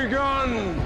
begun.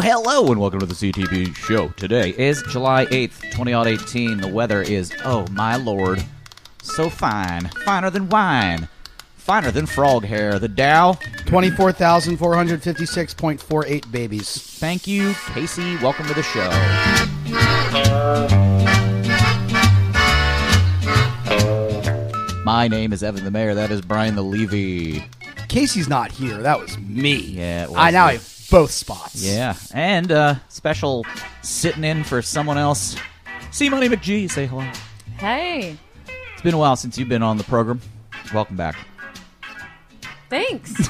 Hello, and welcome to the CTB show. Today is July 8th, 2018. The weather is, oh my lord, so fine. Finer than wine. Finer than frog hair. The Dow, 24,456.48 babies. Thank you, Casey. Welcome to the show. My name is Evan the Mayor. That is Brian the Levy. Casey's not here. That was me. Yeah, it was I have both spots. Yeah, and special sitting in for someone else. C Money McGee, say hello. Hey. It's been a while since you've been on the program. Welcome back. Thanks.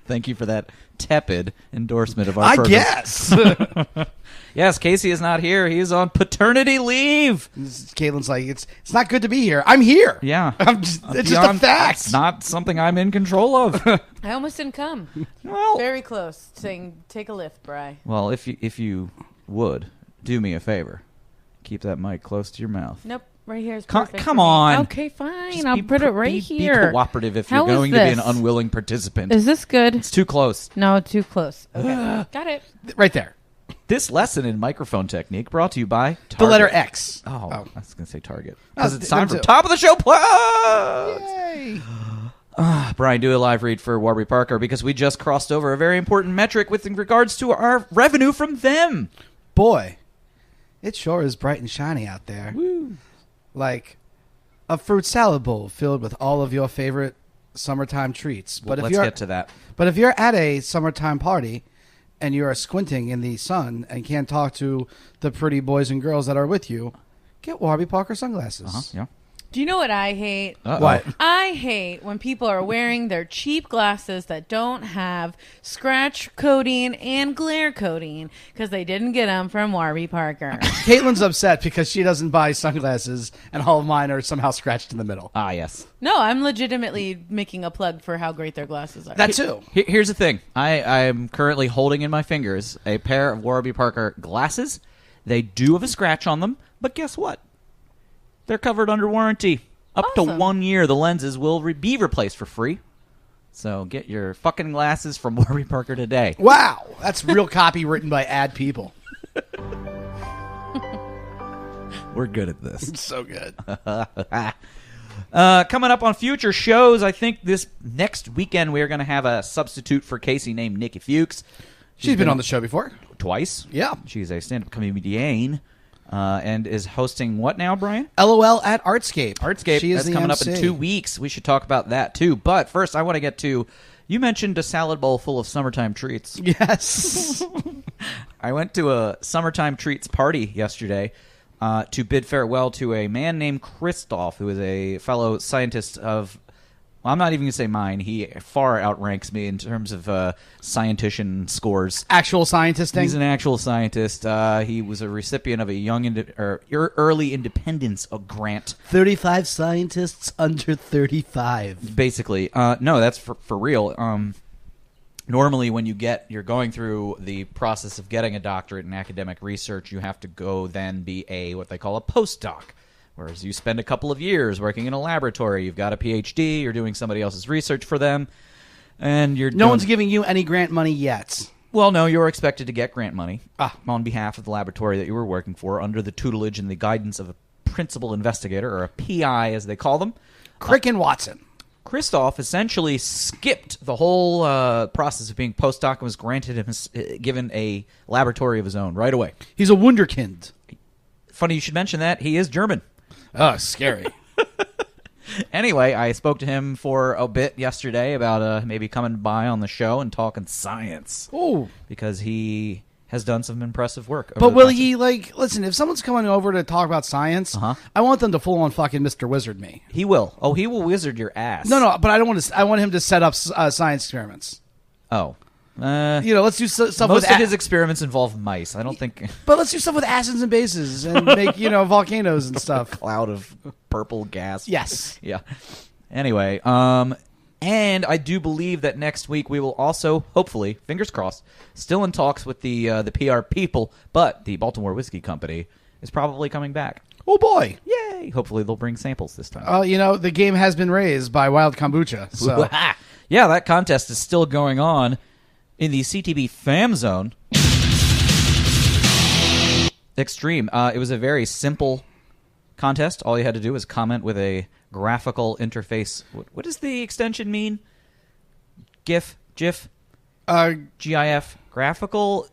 Thank you for that tepid endorsement of our program. guess. Yes, Casey is not here. He is on paternity leave. Caitlin's like, it's not good to be here. I'm here. Yeah. It's just a fact. It's not something I'm in control of. I almost didn't come. Well, Very close. Saying, take a lift, Bri. well, if you would do me a favor, keep that mic close to your mouth. Nope. Right here is Come perfect. come for me. on. Okay, fine. Just I'll be put it right here. Be cooperative if How you're is going to be an this? unwilling participant. Is this good? It's too close. No, too close. Okay. Got it. Right there. This lesson in microphone technique brought to you by Target. The letter X. Oh, I was going to say Target. Oh, Because it's time for them too. top of the show plugs. Yay. Brian, do a live read for Warby Parker because we just crossed over a very important metric with regards to our revenue from them. Boy, it sure is bright and shiny out there. Woo. Like a fruit salad bowl filled with all of your favorite summertime treats. But Let's get to that. But if you're at a summertime party and you're squinting in the sun and can't talk to the pretty boys and girls that are with you, get Warby Parker sunglasses. Yeah. Do you know what I hate? Uh-oh. What? I hate when people are wearing their cheap glasses that don't have scratch coating and glare coating because they didn't get them from Warby Parker. Caitlin's upset because she doesn't buy sunglasses and all of mine are somehow scratched in the middle. Ah, yes. No, I'm legitimately making a plug for how great their glasses are. That too. Here's the thing. I am currently holding in my fingers a pair of Warby Parker glasses. They do have a scratch on them, but guess what? They're covered under warranty. Up to Awesome. 1 year, the lenses will be replaced for free. So get your fucking glasses from Warby Parker today. Wow, that's real copy written by ad people. We're good at this. It's so good. Coming up on future shows, I think this next weekend we are going to have a substitute for Casey named Nikki Fuchs. She's been on the show before. Twice. Yeah. She's a stand-up comedian and is hosting what now, Brian? LOL at Artscape. Artscape. She is That's the coming MC. up in 2 weeks. We should talk about that, too. But first, I want to get to... You mentioned a salad bowl full of summertime treats. Yes. I went to a summertime treats party yesterday to bid farewell to a man named Christoph, who is a fellow scientist of... Well, I'm not even going to say mine. He far outranks me in terms of scientician scores. Actual scientist thing. He's an actual scientist. He was a recipient of a early independence grant. 35 scientists under 35. Basically, no, that's for real. Normally, when you're going through the process of getting a doctorate in academic research, you have to go then be what they call a postdoc. Whereas you spend a couple of years working in a laboratory, you've got a PhD, you're doing somebody else's research for them, and No one's giving you any grant money yet. Well, no, you're expected to get grant money on behalf of the laboratory that you were working for under the tutelage and the guidance of a principal investigator, or a PI as they call them. Crick and Watson. Christoph essentially skipped the whole process of being postdoc and was given a laboratory of his own right away. He's a wunderkind. Funny you should mention that. He is German. Oh, scary. Anyway, I spoke to him for a bit yesterday about maybe coming by on the show and talking science. Oh. Because he has done some impressive work. over But the will past- he, like, listen, if someone's coming over to talk about science, I want them to full on fucking Mr. Wizard me. He will. Oh, he will wizard your ass. No, but I don't want to. I want him to set up science experiments. Oh. Let's do stuff Most with of his experiments involve mice. I don't think But let's do stuff with acids and bases and make, volcanoes and stuff. cloud of purple gas. Yes. Yeah. Anyway, and I do believe that next week we will also, hopefully, fingers crossed, still in talks with the PR people, but the Baltimore Whiskey Company is probably coming back. Oh, boy. Yay! Hopefully they'll bring samples this time. The game has been raised by Wild Kombucha. So. Yeah, that contest is still going on in the CTB Fam Zone. Extreme. It was a very simple contest. All you had to do was comment with a graphical interface. What does the extension mean? GIF? GIF? GIF? Graphical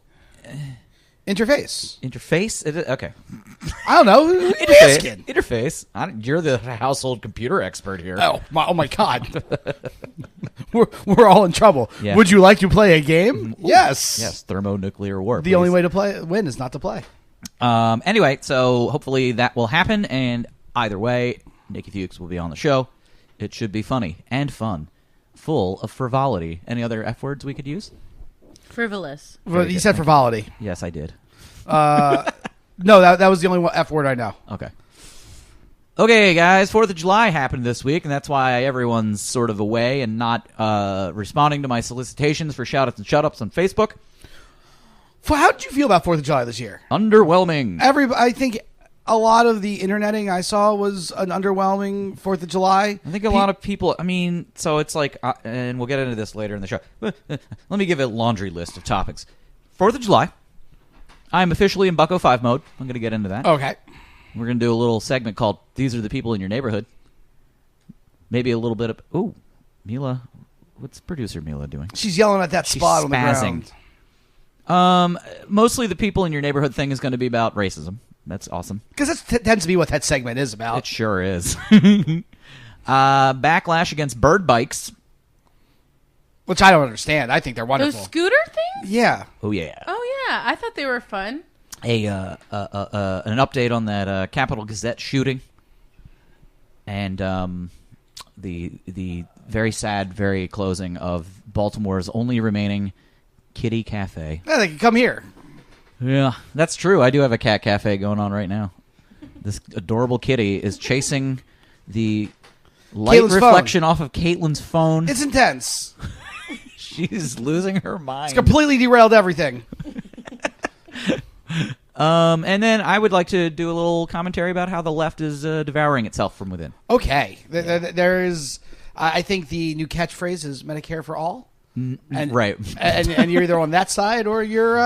Interface. interface? Okay. I don't know. Who are you asking? Interface. You're the household computer expert here. Oh my God. we're all in trouble. Yeah. Would you like to play a game? Yes. Yes, thermonuclear war. The only way to win is not to play. Anyway, so hopefully that will happen, and either way, Nicky Fuchs will be on the show. It should be funny and fun, full of frivolity. Any other F words we could use? Frivolous. Well, you said frivolity. Yes, I did. No, that was the only F word I know. Okay, guys, 4th of July happened this week, and that's why everyone's sort of away and not responding to my solicitations for shoutouts and shutouts on Facebook. How did you feel about 4th of July this year? Underwhelming. I think a lot of the interneting I saw was an underwhelming 4th of July. I think a lot of people, so it's like, and we'll get into this later in the show. Let me give a laundry list of topics. 4th of July. I'm officially in Bucko 5 mode. I'm going to get into that. Okay. We're going to do a little segment called These Are the People in Your Neighborhood. Maybe a little bit of... Ooh, Mila. What's producer Mila doing? She's yelling at that spot on the spazzing. ground. Mostly the people in your neighborhood thing is going to be about racism. That's awesome. Because that tends to be what that segment is about. It sure is. Backlash against bird bikes. Which I don't understand. I think they're wonderful. Those scooter things? Yeah. Oh, yeah. Oh, yeah. I thought they were fun. An update on that Capitol Gazette shooting, and the very sad, very closing of Baltimore's only remaining kitty cafe. Yeah, they can come here. Yeah, that's true. I do have a cat cafe going on right now. This adorable kitty is chasing the light Caitlin's reflection off of Caitlin's phone. It's intense. She's losing her mind. It's completely derailed everything. And then I would like to do a little commentary about how the left is devouring itself from within. Okay. There is, I think the new catchphrase is Medicare for all. And, right. And you're either on that side or you're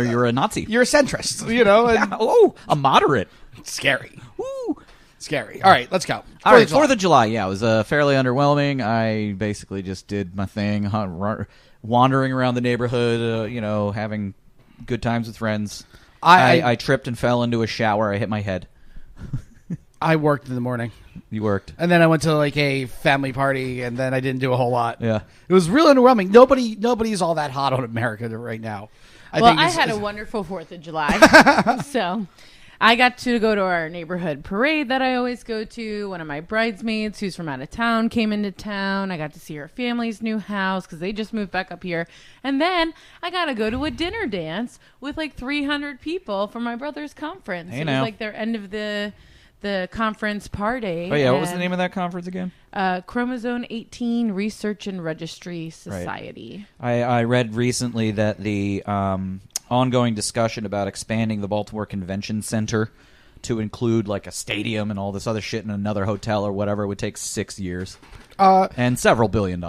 you're a Nazi. You're a centrist, and Oh, a moderate. Scary. Woo. Scary. All right, let's go. All right, 4th of July. Yeah, it was fairly underwhelming. I basically just did my thing, wandering around the neighborhood, having good times with friends. I tripped and fell into a shower. I hit my head. I worked in the morning. You worked. And then I went to like a family party, and then I didn't do a whole lot. Yeah. It was really underwhelming. Nobody's all that hot on America right now. I had a wonderful 4th of July. So I got to go to our neighborhood parade that I always go to. One of my bridesmaids who's from out of town came into town. I got to see her family's new house because they just moved back up here. And then I got to go to a dinner dance with like 300 people for my brother's conference. Hey, it was like their end of the conference party. Oh, yeah. What was the name of that conference again? Chromosome 18 Research and Registry Society. Right. I read recently that the ongoing discussion about expanding the Baltimore Convention Center to include like a stadium and all this other shit in another hotel or whatever would take 6 years and several $1 billion.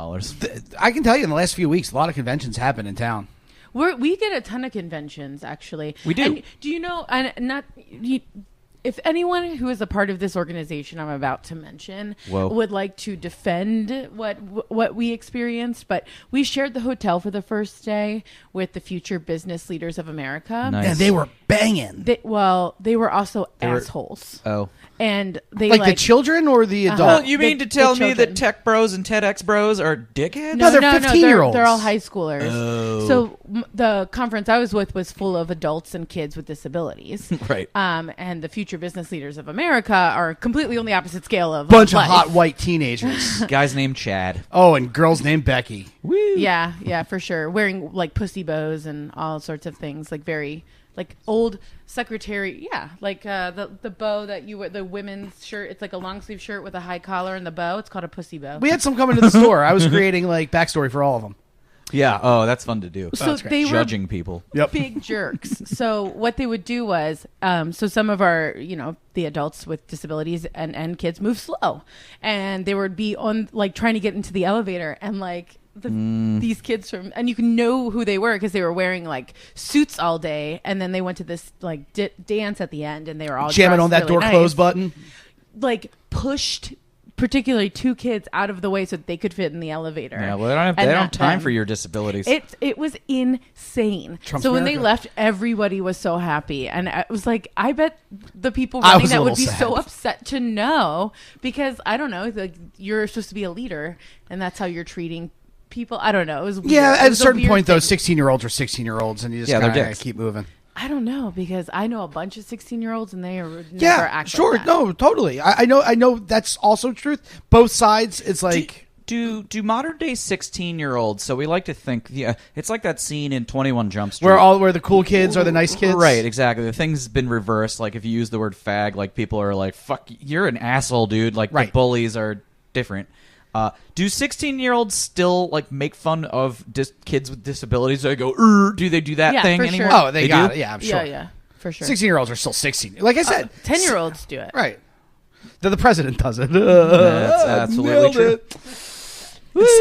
I can tell you in the last few weeks, a lot of conventions happen in town. We get a ton of conventions, actually. We do. And do you know, if anyone who is a part of this organization I'm about to mention would like to defend what we experienced, but we shared the hotel for the first day with the future business leaders of America. Nice. And they were banging. They were also assholes. Oh. and they Like the children or the adult? Well, you mean The- to tell the me children. that tech bros and TEDx bros are dickheads? No, they're 15-year-olds. They're all high schoolers. Oh. So the conference I was with was full of adults and kids with disabilities. Right. And the future business leaders of America are completely on the opposite scale of Bunch of life. hot white teenagers. Guy's named Chad. Oh, and girls named Becky. Woo. Yeah, for sure. Wearing like pussy bows and all sorts of things, like very like old secretary. Yeah, like the bow that you wear, the women's shirt. It's like a long sleeve shirt with a high collar and the bow. It's called a pussy bow. We had some come into the store. I was creating like backstory for all of them. Yeah. Oh, that's fun to do. So that's great. they were Judging people. Yep. big jerks. So what they would do was, so some of our, the adults with disabilities and kids move slow, and they would be on like trying to get into the elevator, and like these kids and you can know who they were because they were wearing like suits all day, and then they went to this like dance at the end, and they were all Jamming dressed on that really door nice. close button. Like pushed. Particularly two kids out of the way so that they could fit in the elevator. Yeah, well, they don't And have not time them. for your disabilities. It was insane. Trump's so when they America. left, everybody was so happy, and it was like, I bet the people I running was a that would little be so sad. upset to know, because I don't know, like you're supposed to be a leader, and that's how you're treating people. I don't know. It was weird. Yeah, It at a was certain weird point, though, thing. 16-year-olds are 16-year-olds, and you just Yeah, they're gotta dicks. keep moving. I don't know, because I know a bunch of 16-year-olds, and they are never Yeah, act sure. like that. No, totally. I know that's also truth. Both sides, it's like... Do modern day 16-year-olds? So we like to think, it's like that scene in 21 Jump Street. where the cool kids are the nice kids. Right, exactly. The thing's been reversed. Like if you use the word fag, like people are like, "Fuck, you're an asshole, dude." Like Right. the bullies are different. Do 16-year-olds still like make fun of kids with disabilities? They go, do they do that Yeah, thing for anymore? sure. Oh, they got do? it. Yeah, I'm sure. Yeah, for sure. 16-year-olds are still 16. Like I said, 10-year-olds do it. right. The president does it. That's absolutely Nailed true. it.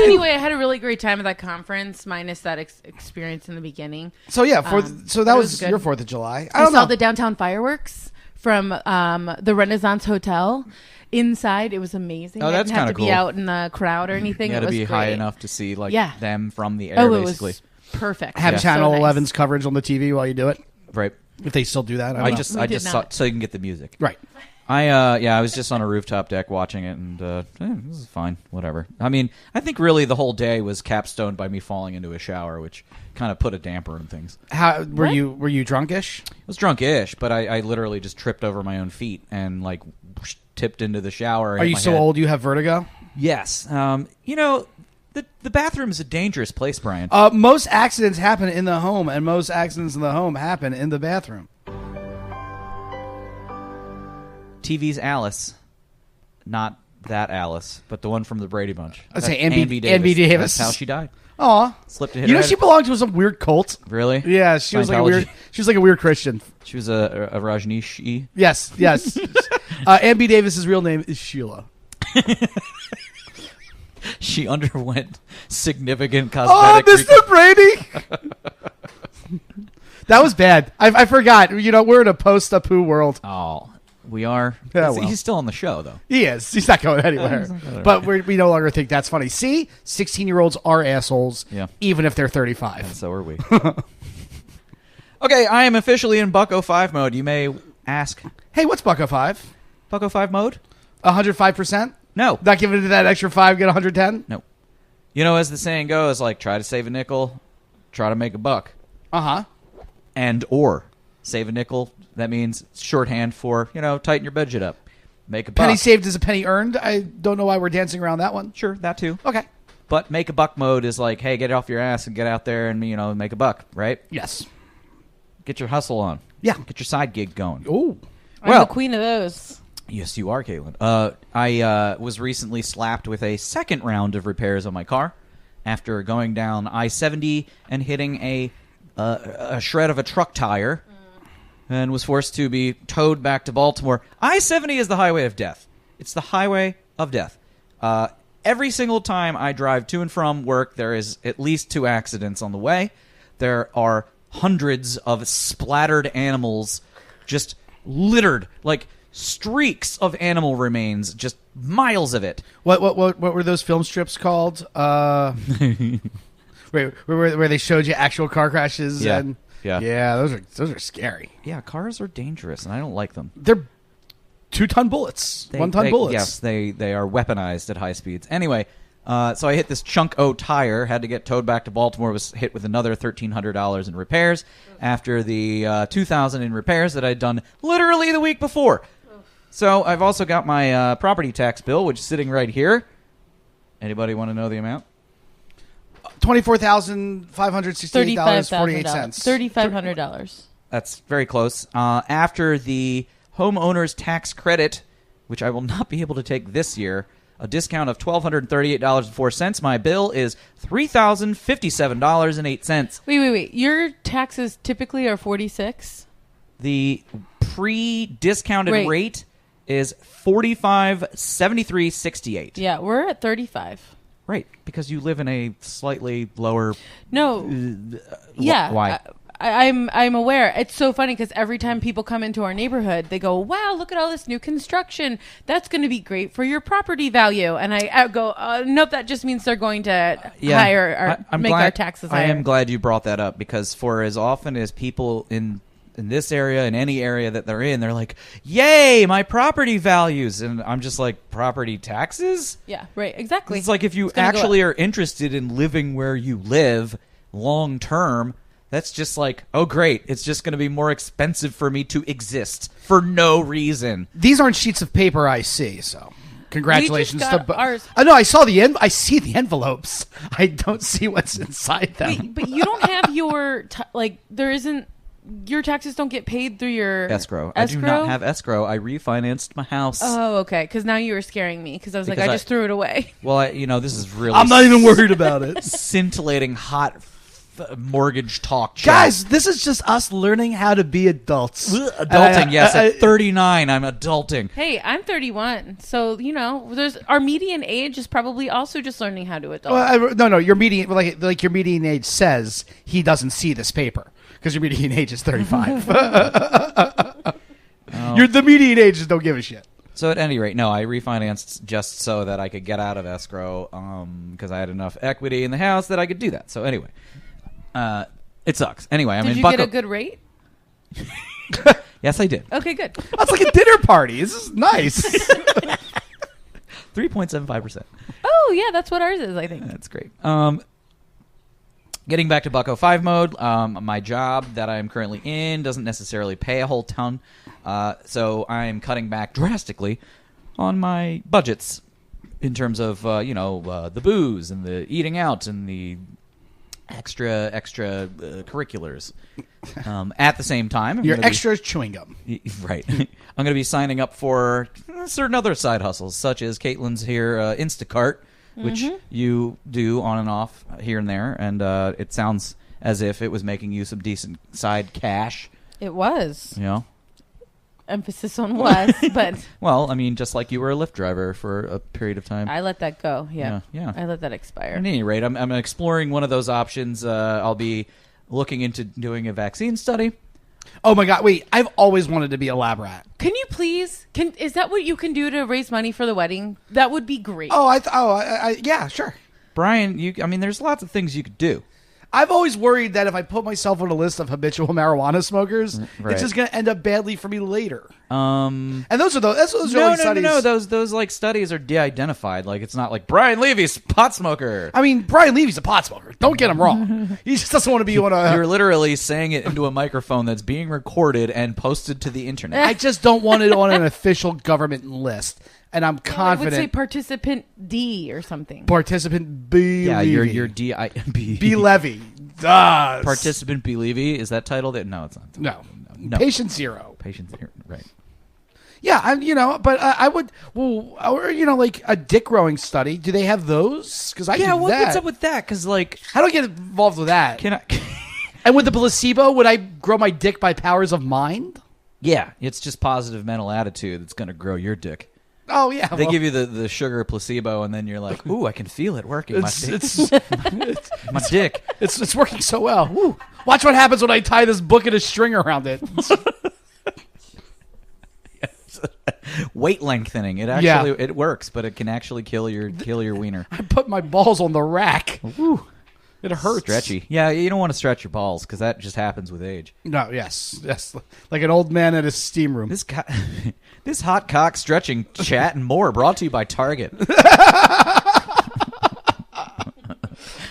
Anyway, I had a really great time at that conference, minus that experience in the beginning. So yeah, so that it was was good. your 4th of July. I I don't saw know. the downtown fireworks from the Renaissance Hotel. Inside, it was amazing. Oh, that's I didn't have kinda to be cool. out in the crowd or anything. You it got to was be high great. enough to see like Yeah. them from the air, Oh, it basically. was perfect. Have Yeah. Channel So nice. 11's coverage on the TV while you do it. Right. If they still do that, I don't just know. We did saw not. so you can get the music. Right. I was just on a rooftop deck watching it, and this is fine. Whatever. I mean, I think really the whole day was capstoned by me falling into a shower, which kind of put a damper on things. How were What? you drunkish? I was drunk-ish, but I literally just tripped over my own feet and like tipped into the shower. and Are hit you my so head. old you have vertigo? Yes. The bathroom is a dangerous place, Brian. Most accidents happen in the home, and most accidents in the home happen in the bathroom. TV's Alice, not that Alice, but the one from the Brady Bunch. I'd say That's Ann B. Davis. That's how she died. Aw. Slipped and hit You her know head. she belonged to some weird cult. Really? Yeah, she was like a Scientology? weird. She was like a weird Christian. She was a Rajneesh. Yes, yes. Ann B. Davis's real name is Sheila. She underwent significant Oh, cosmetic. Mr. Brady. That was bad. I forgot. You know, we're in a post-Apu world. Oh, we are. Yeah, well. He's still on the show, though. He is. He's not going anywhere. But we no longer think that's funny. See, 16-year-olds are assholes, Yeah. even if they're 35. And so are we. Okay, I am officially in Bucko 5 mode. You may ask, Hey, what's Bucko 5? Bucko 5 mode? 105%? No. Not giving it that extra 5, get 110? No. You know, as the saying goes, like, try to save a nickel, try to make a buck. Uh-huh. And or save a nickel, that means shorthand for, tighten your budget up. Make a buck. Penny saved is a penny earned. I don't know why we're dancing around that one. Sure, that too. Okay. But make a buck mode is like, hey, get off your ass and get out there and, make a buck, right? Yes. Get your hustle on. Yeah. Get your side gig going. Ooh. I'm Well- the queen of those. Yes, you are, Caitlin. I was recently slapped with a second round of repairs on my car after going down I-70 and hitting a shred of a truck tire and was forced to be towed back to Baltimore. I-70 is the highway of death. It's the highway of death. Every single time I drive to and from work, there is at least 2 accidents on the way. There are hundreds of splattered animals just littered, like streaks of animal remains, just miles of it. What were those film strips called? Where they showed you actual car crashes Yeah. and Yeah. yeah, those are scary. Yeah, cars are dangerous, and I don't like them. They're 2-ton bullets, 1-ton bullets. Yes, they are weaponized at high speeds. Anyway, so I hit this chunk O tire, had to get towed back to Baltimore, was hit with another $1,300 in repairs after the $2,000 in repairs that I'd done literally the week before. So I've also got my property tax bill, which is sitting right here. Anybody want to know the amount? $24,568.48. $3,500. That's very close. After the homeowner's tax credit, which I will not be able to take this year, a discount of $1,238.04, my bill is $3,057.08. Wait. Your taxes typically are 46. The pre-discounted rate is $45.73.68. Yeah, we're at 35. Right, because you live in a slightly lower. No. Yeah. Why? I'm aware. It's so funny because every time people come into our neighborhood, they go, "Wow, look at all this new construction. That's going to be great for your property value." And I go, "Nope, that just means they're going to make our taxes higher." I am glad you brought that up because for as often as people in this area, in any area that they're in, they're like, "Yay, my property values," and I'm just like, "Property taxes?" Yeah, right, exactly. It's like if you actually are interested in living where you live long term. That's just like, oh, great. It's just going to be more expensive for me to exist for no reason. These aren't sheets of paper I see, so congratulations. We just got ours. I know, I see the envelopes. I don't see what's inside them. Wait, but you don't have your, there isn't, your taxes don't get paid through your escrow. I do not have escrow. I refinanced my house. Oh, okay. Because now you were scaring me because I was I just threw it away. Well, this is really... I'm not even worried about it. Scintillating hot mortgage talk chat. Guys, this is just us learning how to be adults. Adulting, yes. At 39, I'm adulting. Hey, I'm 31. So, there's our median age is probably also just learning how to adult. Well, no, your median, like your median age says he doesn't see this paper because your median age is 35. The median ages don't give a shit. So at any rate, no, I refinanced just so that I could get out of escrow because I had enough equity in the house that I could do that. So anyway, it sucks. Anyway, Did you get a good rate? Yes, I did. Okay, good. That's like a dinner party. This is nice. 3.75%. Oh, yeah, that's what ours is, I think. That's great. Getting back to Bucko 5 mode, my job that I'm currently in doesn't necessarily pay a whole ton, so I'm cutting back drastically on my budgets in terms of, the booze and the eating out and the extra curriculars. At the same time, your extra chewing gum. Right. I'm going to be signing up for certain other side hustles, such as Caitlin's here, Instacart, which you do on and off here and there, and it sounds as if it was making you some decent side cash. It was. Emphasis on was, but... Well, I mean, just like you were a Lyft driver for a period of time. I let that go, yeah. I let that expire. At any rate, I'm exploring one of those options. I'll be looking into doing a vaccine study. Oh my God! Wait, I've always wanted to be a lab rat. Can you please? Is that what you can do to raise money for the wedding? That would be great. Yeah, sure. Brian, there's lots of things you could do. I've always worried that if I put myself on a list of habitual marijuana smokers, right, it's just going to end up badly for me later. And those are studies. No. Those like studies are de-identified. Like it's not like Brian Levy's pot smoker. I mean, Brian Levy's a pot smoker. Don't get him wrong. He just doesn't want to be on a. You're literally saying it into a microphone that's being recorded and posted to the internet. I just don't want it on an official government list. And I'm confident. I would say participant D or something. Participant B. Yeah, Levy. your D-I-B. B. Levy. Does. Participant B. Levy. Is that titled it? No, it's not. No. Patient Zero. Patient Zero. Right. Yeah, but I would. Well, or like a dick growing study. Do they have those? Because I do that. What's up with that? Because how do I get involved with that? Can I? And with the placebo, would I grow my dick by powers of mind? Yeah, it's just positive mental attitude that's going to grow your dick. Oh, yeah. They give you the sugar placebo, and then you're like, ooh, I can feel it working. My dick. It's working so well. Ooh. Watch what happens when I tie this book in a string around it. Weight lengthening. It actually it works, but it can actually kill your wiener. I put my balls on the rack. Ooh. It hurts. Stretchy. Yeah, you don't want to stretch your balls because that just happens with age. No, yes. Like an old man at a steam room. This hot cock stretching chat and more brought to you by Target.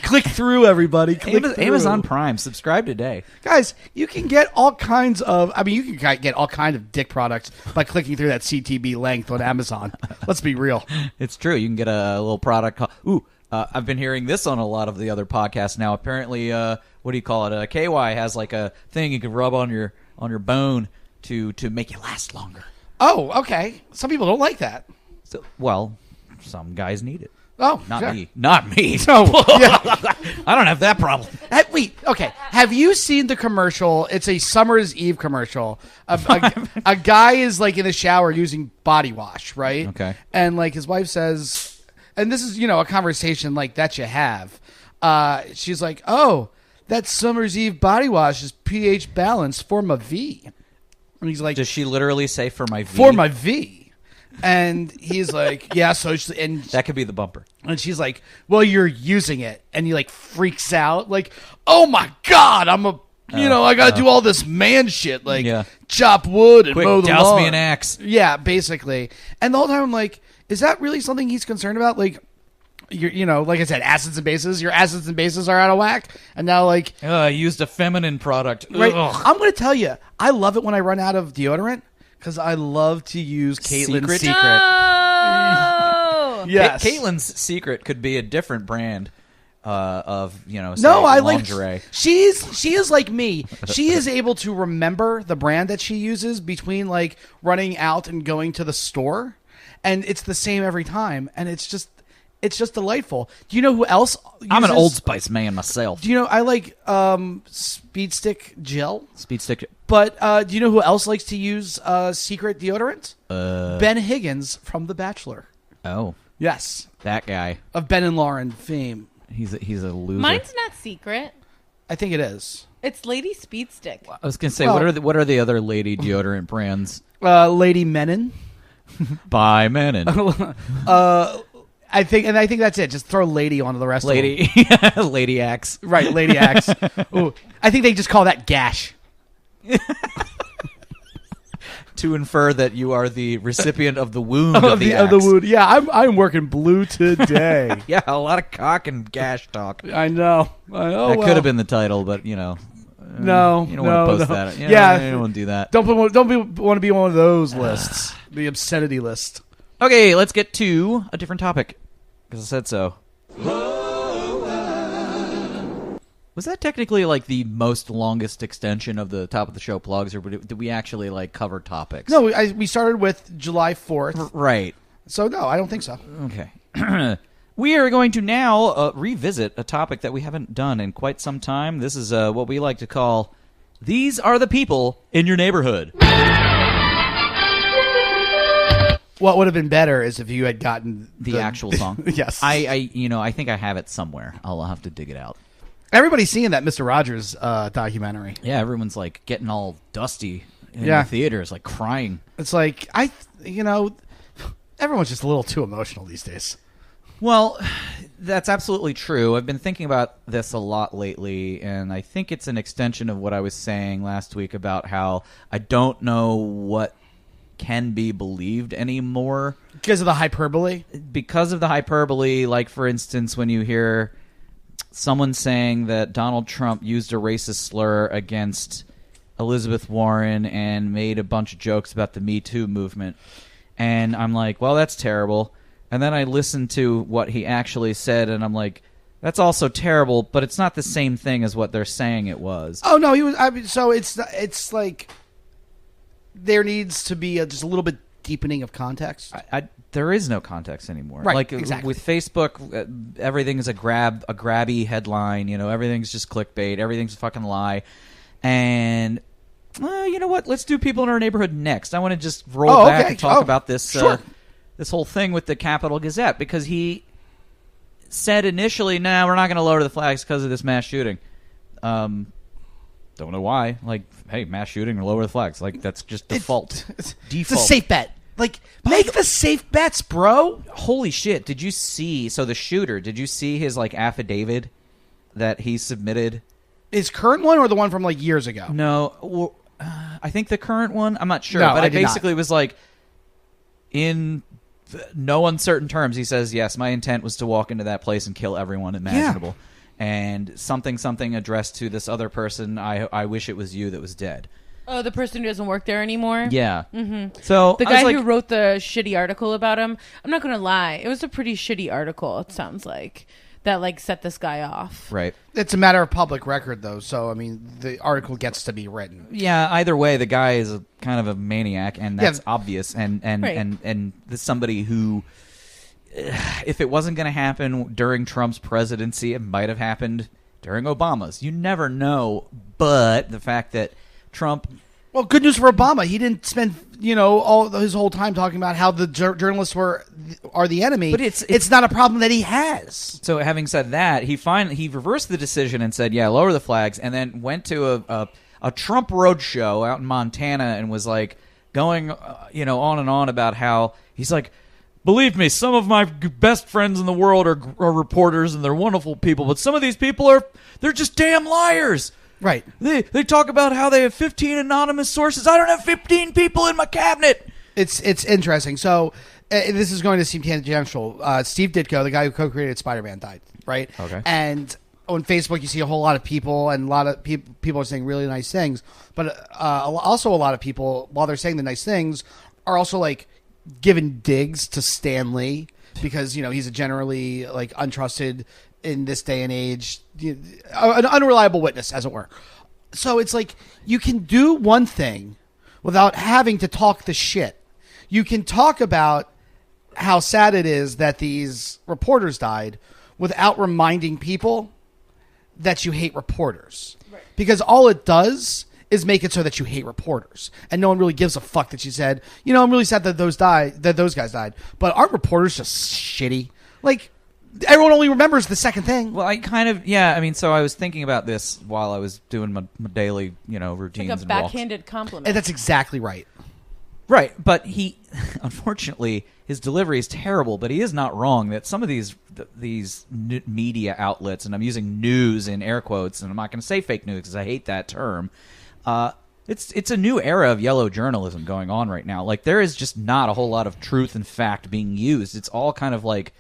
Click through, everybody. Click through. Amazon Prime. Subscribe today. Guys, you can get all kinds of... I mean, you can get all kinds of dick products by clicking through that CTB length on Amazon. Let's be real. It's true. You can get a little product called... Ooh, I've been hearing this on a lot of the other podcasts now. Apparently, what do you call it? KY has like a thing you can rub on your bone to make it last longer. Oh, okay. Some people don't like that. So, well, some guys need it. Oh, not sure. me. Not me. No, yeah. I don't have that problem. Wait, okay. Have you seen the commercial? It's a Summer's Eve commercial. A guy is like in the shower using body wash, right? Okay. And like his wife says, and this is, a conversation like that you have. She's like, oh, that Summer's Eve body wash is pH balanced for my V. And he's like, does she literally say for my V? For my V. And he's like, yeah, so and that could be the bumper. And she's like, well, you're using it. And he like freaks out like, oh my God, I got to do all this man shit, like chop wood and quick, mow the douse lawn. me an axe. Yeah, basically. And the whole time I'm like, is that really something he's concerned about? Like, like I said, acids and bases. Your acids and bases are out of whack. And now like... I used a feminine product. Right. Ugh. I'm going to tell you, I love it when I run out of deodorant. Because I love to use Caitlin's Secret. No! Yes. Caitlin's Secret could be a different brand of, say, No, lingerie. she is like me. She is able to remember the brand that she uses between like running out and going to the store. And it's the same every time. And it's just delightful. Do you know who else uses... I'm an Old Spice man myself. Do you know, I like Speed Stick Gel. Speed Stick. But do you know who else likes to use Secret deodorant? Ben Higgins from The Bachelor. Oh. Yes. That guy. Of Ben and Lauren fame. He's a loser. Mine's not Secret. I think it is. It's Lady Speed Stick. I was going to say, what are the other lady deodorant brands? Lady Menon. By Menon. I think that's it. Just throw Lady onto the rest of them. Lady Axe. Right, Lady Axe. Ooh, I think they just call that Gash. To infer that you are the recipient of the wound of the axe. Of the wound. Yeah, I'm working blue today. Yeah, a lot of cock and gash talk. I know. That could have been the title, but no, you don't want to post that. You don't want to do that. Don't want to be on one of those lists. The obscenity list. Okay, let's get to a different topic because I said so. Was that technically like the most longest extension of the top of the show plugs, or did we actually like cover topics? No, we started with July 4th. Right. So no, I don't think so. Okay. We are going to now revisit a topic that we haven't done in quite some time. This is what we like to call, These Are the People in Your Neighborhood. What would have been better is if you had gotten the actual song. Yes. I think I have it somewhere. I'll have to dig it out. Everybody's seeing that Mr. Rogers documentary. Yeah, everyone's like getting all dusty in the theaters, like crying. It's like everyone's just a little too emotional these days. Well, that's absolutely true. I've been thinking about this a lot lately, and I think it's an extension of what I was saying last week about how I don't know what can be believed anymore. Because of the hyperbole? Because of the hyperbole, like, for instance, when you hear someone saying that Donald Trump used a racist slur against Elizabeth Warren and made a bunch of jokes about the Me Too movement. And I'm like, well, that's terrible. And then I listened to what he actually said, and I'm like, that's also terrible, but it's not the same thing as what they're saying it was. Oh, no, he was... so it's like there needs to be just a little bit deepening of context. There is no context anymore. Right, like exactly. With Facebook, everything is a grabby headline. Everything's just clickbait. Everything's a fucking lie. And you know what? Let's do people in our neighborhood next. I want to just roll back and talk about this this whole thing with the Capitol Gazette, because he said initially, "No, we're not going to lower the flags because of this mass shooting." Don't know why. Like, hey, mass shooting or lower the flags. Like, that's just default. It's a safe bet. Like, make the safe bets, bro. Holy shit. Did you see... So the shooter, did you see his, like, affidavit? that he submitted. His current one or the one from like years ago? No, well, I think the current one. I'm not sure, No, but I it did not. basically was like, in no uncertain terms, he says, yes, my intent was to walk into that place and kill everyone imaginable. And something addressed to this other person, I wish it was you that was dead. Oh, the person who doesn't work there anymore? Yeah. So The I was guy like, who wrote the shitty article about him, I'm not going to lie. It was a pretty shitty article, it sounds like, that like set this guy off. right. It's a matter of public record, though. So, I mean, the article gets to be written. Yeah, either way, the guy is kind of a maniac, and that's Yeah. obvious. And Right. this somebody who, if it wasn't going to happen during Trump's presidency, it might have happened during Obama's. You never know. But the fact that Trump, Well, good news for Obama. He didn't spend, all his whole time talking about how the journalists are the enemy. But it's not a problem that he has. so having said that, he reversed the decision and said, yeah, lower the flags, and then went to a Trump roadshow out in Montana and was like going, on and on about how he's like, believe me, some of my best friends in the world are reporters and they're wonderful people, but some of these people they're just damn liars. Right. They talk about how they have 15 anonymous sources. I don't have 15 people in my cabinet. It's interesting. So this is going to seem tangential. Steve Ditko, the guy who co-created Spider-Man, died. Right. Okay. And on Facebook, you see a whole lot of people, and a lot of people are saying really nice things. But also, a lot of people, while they're saying the nice things, are also like giving digs to Stan Lee because he's a generally like untrusted in this day and age, an unreliable witness, as it were. So it's like you can do one thing without having to talk the shit. You can talk about how sad it is that these reporters died without reminding people that you hate reporters. Right. Because all it does is make it so that you hate reporters. And no one really gives a fuck that you said, I'm really sad that those guys died. But aren't reporters just shitty? Like, everyone only remembers the second thing. Well, I kind of, yeah. I mean, so I was thinking about this while I was doing my daily, routines Like a and backhanded And compliment. that's exactly right. Right, but he, unfortunately, his delivery is terrible. But he is not wrong that some of these media outlets, and I'm using news in air quotes, and I'm not going to say fake news because I hate that term. It's a new era of yellow journalism going on right now. Like, there is just not a whole lot of truth and fact being used. It's all kind of like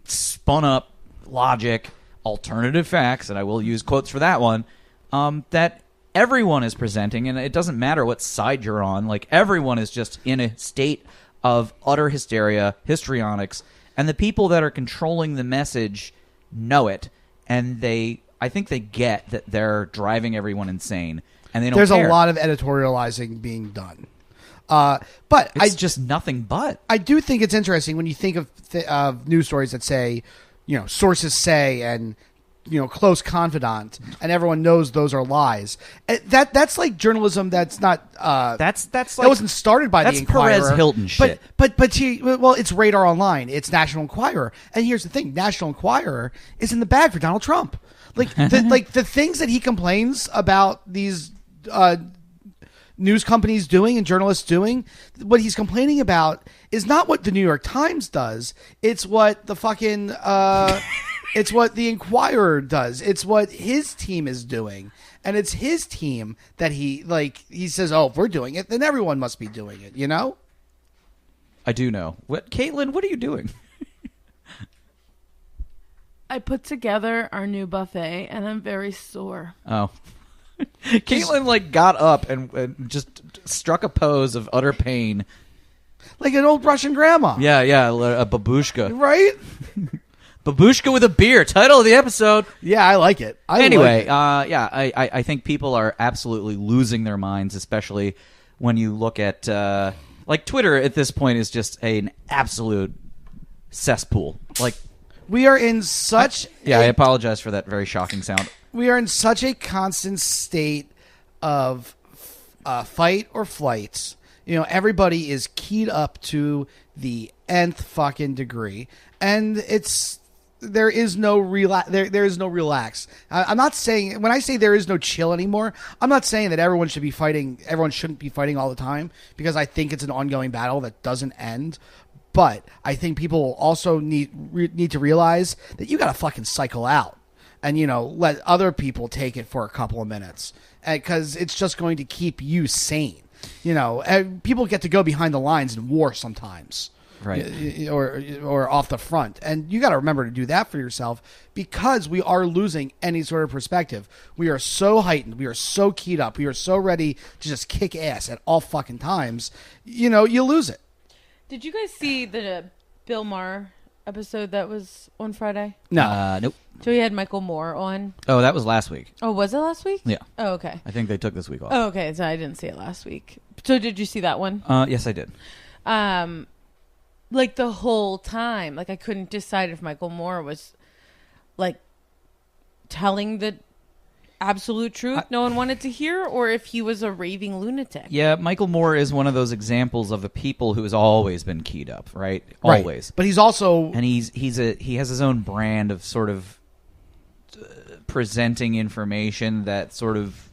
spun up logic, alternative facts, and I will use quotes for that one, that everyone is presenting, and it doesn't matter what side you're on. Like, everyone is just in a state of utter hysteria, histrionics, and the people that are controlling the message know it, and I think they get that they're driving everyone insane, and they don't There's care. a lot of editorializing being done. But It's just nothing but. I do think it's interesting when you think of news stories that say, sources say, and close confidant, and everyone knows those are lies. That's like journalism. That's not. That's like, that wasn't started by that's the Inquirer. Perez Hilton shit. But it's Radar Online. It's National Enquirer. And here's the thing: National Enquirer is in the bag for Donald Trump. Like the things that he complains about these news companies doing and journalists doing, what he's complaining about is not what the New York Times does. It's what the fucking it's what the Inquirer does. It's what his team is doing. And it's his team that he says, oh, if we're doing it, then everyone must be doing it, I do know. Caitlin, what are you doing? I put together our new buffet, and I'm very sore. Oh. Caitlin got up and just struck a pose of utter pain. Like an old Russian grandma. Yeah, a babushka. Right? Babushka with a beer. Title of the episode. Yeah, I like it. I think people are absolutely losing their minds, especially when you look at Twitter at this point is just an absolute cesspool. We are in such I apologize for that very shocking sound. We are in such a constant state of fight or flight. Everybody is keyed up to the nth fucking degree, and there is no relax. I'm not saying, when I say there is no chill anymore, I'm not saying that everyone should be fighting. Everyone shouldn't be fighting all the time, because I think it's an ongoing battle that doesn't end. But I think people also need to realize that you got to fucking cycle out. and let other people take it for a couple of minutes, because it's just going to keep you sane. People get to go behind the lines in war sometimes. Right. Or off the front. And you got to remember to do that for yourself, because we are losing any sort of perspective. We are so heightened. We are so keyed up. We are so ready to just kick ass at all fucking times. You lose it. Did you guys see the Bill Maher episode that was on Friday? No. Nope. So he had Michael Moore on. Oh, that was last week. Oh, was it last week? Yeah. Oh, okay. I think they took this week off. Oh, okay. So I didn't see it last week. So did you see that one? Yes, I did. Like the whole time, like I couldn't decide if Michael Moore was like telling the absolute truth no one wanted to hear, or if he was a raving lunatic. Yeah, Michael Moore is one of those examples of the people who has always been keyed up, right? Always. Right. But he's also, and he has his own brand of sort of presenting information that sort of.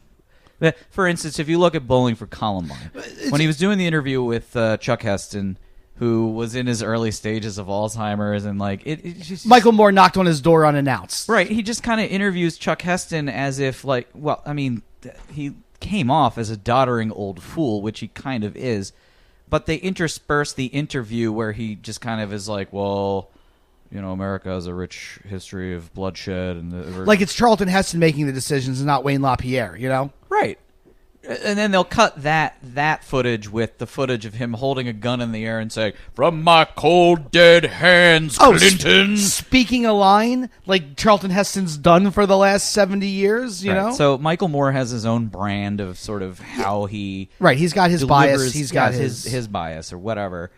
For instance, if you look at Bowling for Columbine, when he was doing the interview with Chuck Heston, who was in his early stages of Alzheimer's, and like it just, Michael Moore knocked on his door unannounced. Right, he just kind of interviews Chuck Heston as if like, well, I mean, he came off as a doddering old fool, which he kind of is, but they intersperse the interview where he just kind of is like, well, America has a rich history of bloodshed, and like it's Charlton Heston making the decisions and not Wayne LaPierre, Right. And then they'll cut that footage with the footage of him holding a gun in the air and saying, "From my cold dead hands, Clinton." Speaking a line like Charlton Heston's done for the last 70 years, you know? So Michael Moore has his own brand of sort of how he... Right, he's got his bias. He's got his bias or whatever.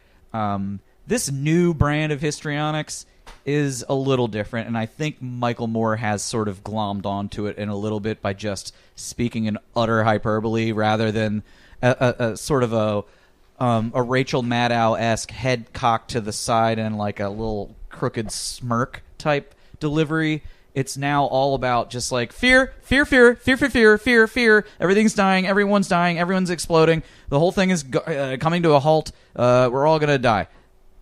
This new brand of histrionics is a little different, and I think Michael Moore has sort of glommed onto it in a little bit by just speaking in utter hyperbole rather than a sort of a Rachel Maddow-esque head cocked to the side and like a little crooked smirk type delivery. It's now all about just like fear, fear, fear, fear, fear, fear, fear, fear. Everything's dying. Everyone's dying. Everyone's exploding. The whole thing is coming to a halt. We're all going to die.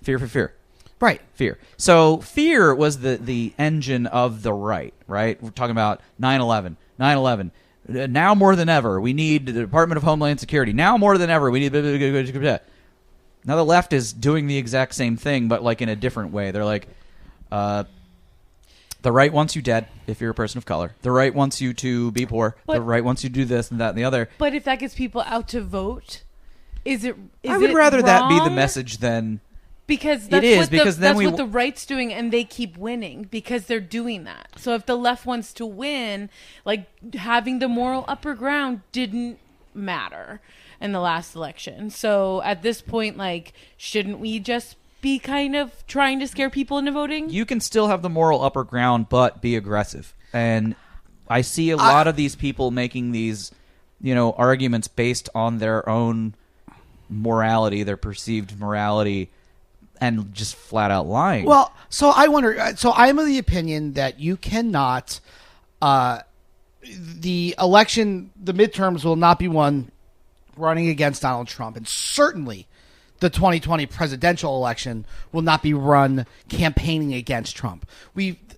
Fear, fear, fear. Right. Fear. So fear was the engine of the right? We're talking about 9/11. 9/11. Now more than ever, we need the Department of Homeland Security. Now more than ever, we need... Now the left is doing the exact same thing, but like in a different way. They're like, the right wants you dead if you're a person of color. The right wants you to be poor. The right wants you to do this and that and the other. But if that gets people out to vote, is I would rather that be the message than... Because that's what the right's doing, and they keep winning because they're doing that. So if the left wants to win, like having the moral upper ground didn't matter in the last election. So at this point, like, shouldn't we just be kind of trying to scare people into voting? You can still have the moral upper ground, but be aggressive. And I see a lot of these people making these, arguments based on their own morality, their perceived morality, and just flat out lying. Well, so I wonder. So I'm of the opinion that you cannot. The election, the midterms will not be won running against Donald Trump, and certainly the 2020 presidential election will not be run campaigning against Trump.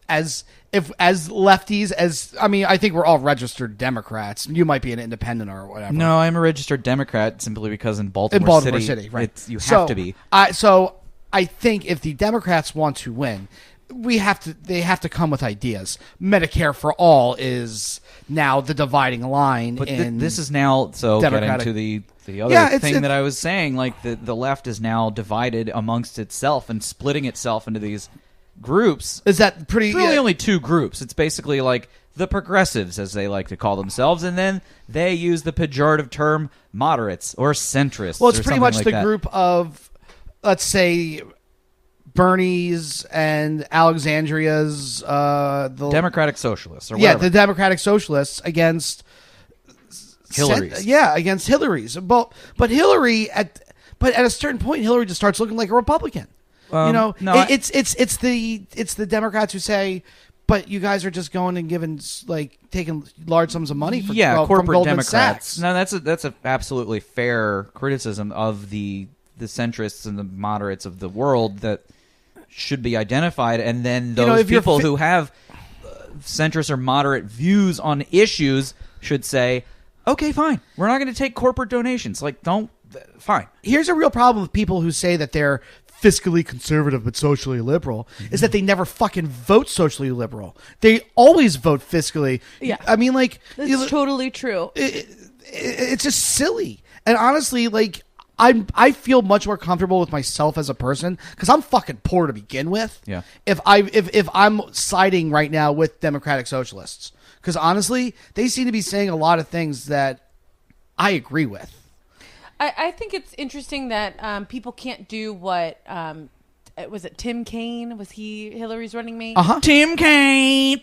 As lefties, I think we're all registered Democrats. You might be an independent or whatever. No, I'm a registered Democrat simply because in Baltimore City, right? You have to be. So I think if the Democrats want to win, they have to come with ideas. Medicare for all is now the dividing line. But this is now getting to the other thing that I was saying. Like the left is now divided amongst itself and splitting itself into these groups. Is that pretty? It's really only two groups. It's basically like the progressives, as they like to call themselves, and then they use the pejorative term moderates or centrists. Well, it's pretty much like the group of, let's say, Bernie's and Alexandria's the Democratic Socialists, or whatever. the Democratic Socialists against Hillary's. Against Hillary's. But Hillary at a certain point, Hillary just starts looking like a Republican. No, it's the Democrats who say, but you guys are just going and taking large sums of money for corporate from Goldman Democrats. Sachs. No, that's a absolutely fair criticism of the centrists and the moderates of the world that should be identified, and then those people who have centrist or moderate views on issues should say, okay, fine, we're not going to take corporate donations. Like, fine. Here's a real problem with people who say that they're fiscally conservative but socially liberal is that they never fucking vote socially liberal. They always vote fiscally. Yeah. I mean, like, That's totally true. It's just silly. And honestly, like, I feel much more comfortable with myself as a person because I'm fucking poor to begin with. Yeah. If I'm siding right now with Democratic Socialists, because honestly, they seem to be saying a lot of things that I agree with. I think it's interesting that people can't do what was it Tim Kaine? Was he Hillary's running mate? Tim Kaine.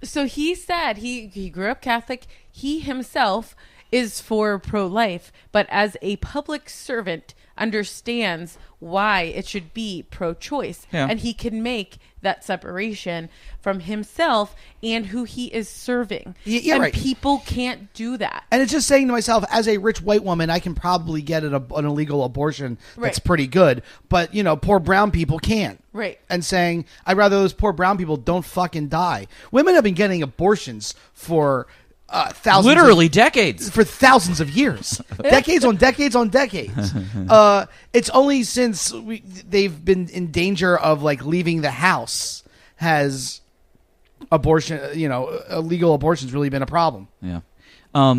So he said he grew up Catholic. He himself is for pro-life, but as a public servant understands why it should be pro-choice. Yeah. And he can make that separation from himself and who he is serving. Yeah, and right. people can't do that. And it's just saying to myself, as a rich white woman, I can probably get an illegal abortion that's Right. pretty good. But, poor brown people can't. Right. And saying, I'd rather those poor brown people don't fucking die. Women have been getting abortions for thousands Literally decades. for thousands of years, decades on decades on decades. It's only since they've been in danger of like leaving the house has abortion, illegal abortion's really been a problem. Yeah.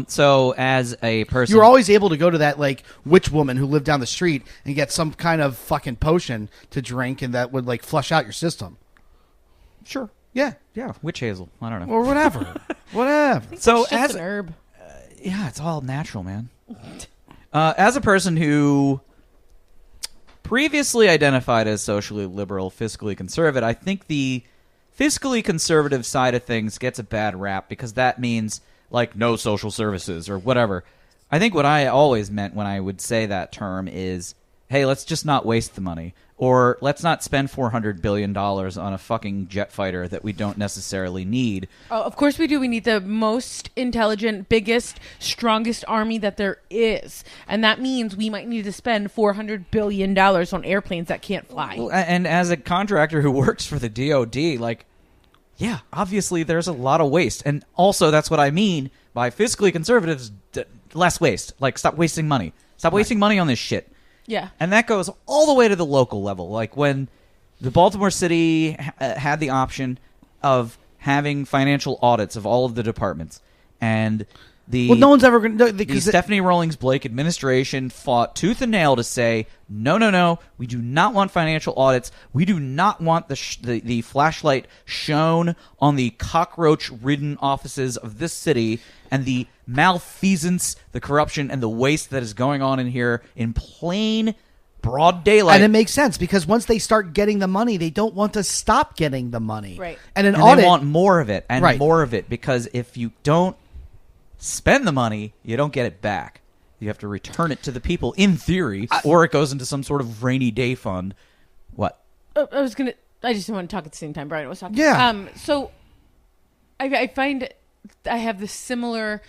So as a person, You were always able to go to that like witch woman who lived down the street and get some kind of fucking potion to drink, and that would like flush out your system. sure. Yeah, Yeah. Witch hazel. I don't know. or whatever, whatever. So It's just as an herb. yeah, it's all natural, man. As a person who previously identified as socially liberal, fiscally conservative, I think the fiscally conservative side of things gets a bad rap because that means like no social services or whatever. I think what I always meant when I would say that term is, hey, let's just not waste the money. Or let's not spend $400 billion on a fucking jet fighter that we don't necessarily need. Oh, of course we do. We need the most intelligent, biggest, strongest army that there is. And that means we might need to spend $400 billion on airplanes that can't fly. Well, and as a contractor who works for the DOD, like, yeah, obviously there's a lot of waste. And also that's what I mean by fiscally conservatives, less waste. Like, stop wasting money. Stop wasting money on this shit. Yeah. And that goes all the way to the local level. Like when the Baltimore City had the option of having financial audits of all of the departments. And the No one's ever going to... the Stephanie Rawlings Blake administration fought tooth and nail to say, no, we do not want financial audits. We do not want the flashlight shown on the cockroach-ridden offices of this city and the malfeasance, the corruption, and the waste that is going on in here in plain, broad daylight. And it makes sense because once they start getting the money, they don't want to stop getting the money. Right. And an and audit... they want more of it and Right. more of it because if you don't spend the money, you don't get it back. You have to return it to the people in theory, or it goes into some sort of rainy day fund. What? I just didn't want to talk at the same time Brian was talking. Yeah. So I find I have this similar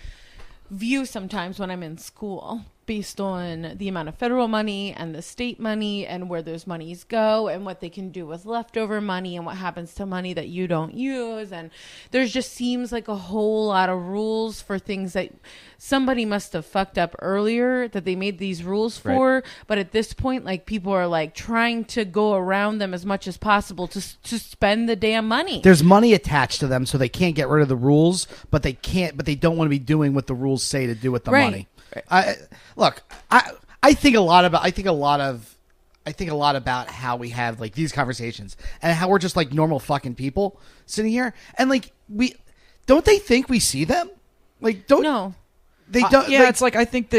view sometimes when I'm in school based on the amount of federal money and the state money and where those monies go and what they can do with leftover money and what happens to money that you don't use. And there's just seems like a whole lot of rules for things that somebody must have fucked up earlier that they made these rules for. Right. But at this point, like people are like trying to go around them as much as possible to spend the damn money. There's money attached to them, so they can't get rid of the rules, but they don't want to be doing what the rules say to do with the Right. money. I think a lot about how we have like these conversations and how we're just like normal fucking people sitting here and like don't they think we see them? Like No. they don't? Yeah, it's like I think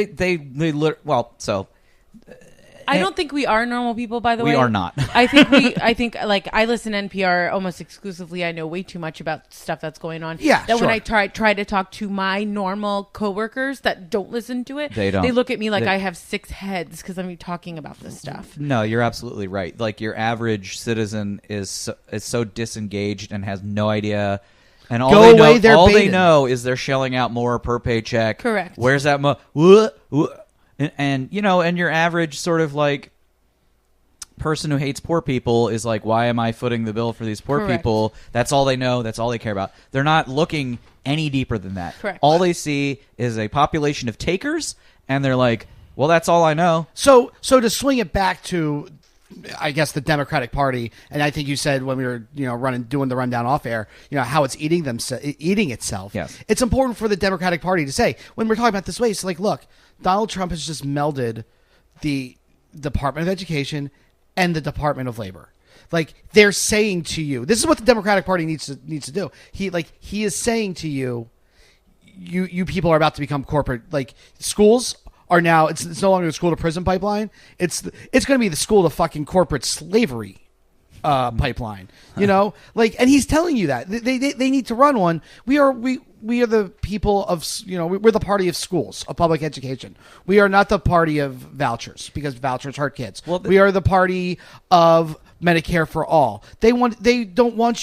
I don't think we are normal people, by the way. We are not. I think like I listen to NPR almost exclusively. I know way too much about stuff that's going on. Yeah, That sure. when I try to talk to my normal coworkers that don't listen to it, They don't. They look at me like They- I have 6 heads because I'm talking about this stuff. No, you're absolutely right. Like your average citizen is so disengaged and has no idea. And all Go they away, know, they're all they baited. know is they're shelling out more per paycheck. Correct. Where's that and your average sort of like person who hates poor people is like, why am I footing the bill for these poor Correct. people? That's all they know. That's all they care about. They're not looking any deeper than that. Correct. All they see is a population of takers, and they're like, well, that's all I know. So to swing it back to, I guess, the Democratic Party, and I think you said when we were, doing the rundown off air, how it's eating itself. Yes. It's important for the Democratic Party to say, when we're talking about this way, it's like, look, Donald Trump has just melded the Department of Education and the Department of Labor. Like, they're saying to you, this is what the Democratic Party needs to do. He is saying to you, you people are about to become corporate. Like, schools are now, it's no longer the school to prison pipeline. It's going to be the school to fucking corporate slavery pipeline. And he's telling you that they need to run one. We are the people of, we're the party of schools, of public education. We are not the party of vouchers, because vouchers hurt kids. Well, we are the party of Medicare for all. They want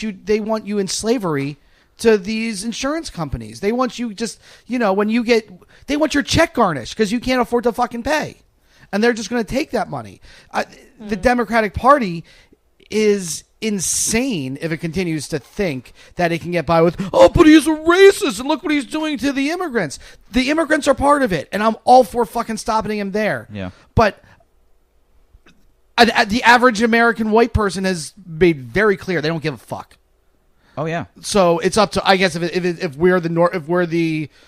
you in slavery to these insurance companies. They want you just, they want your check garnished because you can't afford to fucking pay. And they're just going to take that money. The Democratic Party is insane if it continues to think that it can get by with, oh, but he's a racist and look what he's doing to the immigrants. The immigrants are part of it, and I'm all for fucking stopping him there. Yeah. But the average American white person has made very clear they don't give a fuck. Oh yeah. So it's up to, I guess, if we're the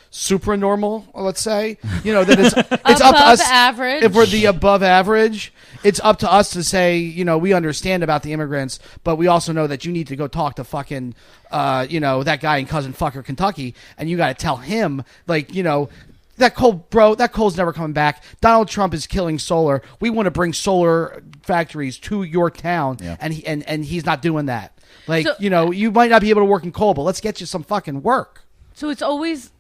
supranormal, let's say, then it's up to us. Average. If we're the above average, it's up to us to say, we understand about the immigrants, but we also know that you need to go talk to fucking, that guy in Cousin Fucker, Kentucky, and you got to tell him, that coal's never coming back. Donald Trump is killing solar. We want to bring solar factories to your town, yeah. and he's not doing that. You might not be able to work in coal, but let's get you some fucking work. So it's always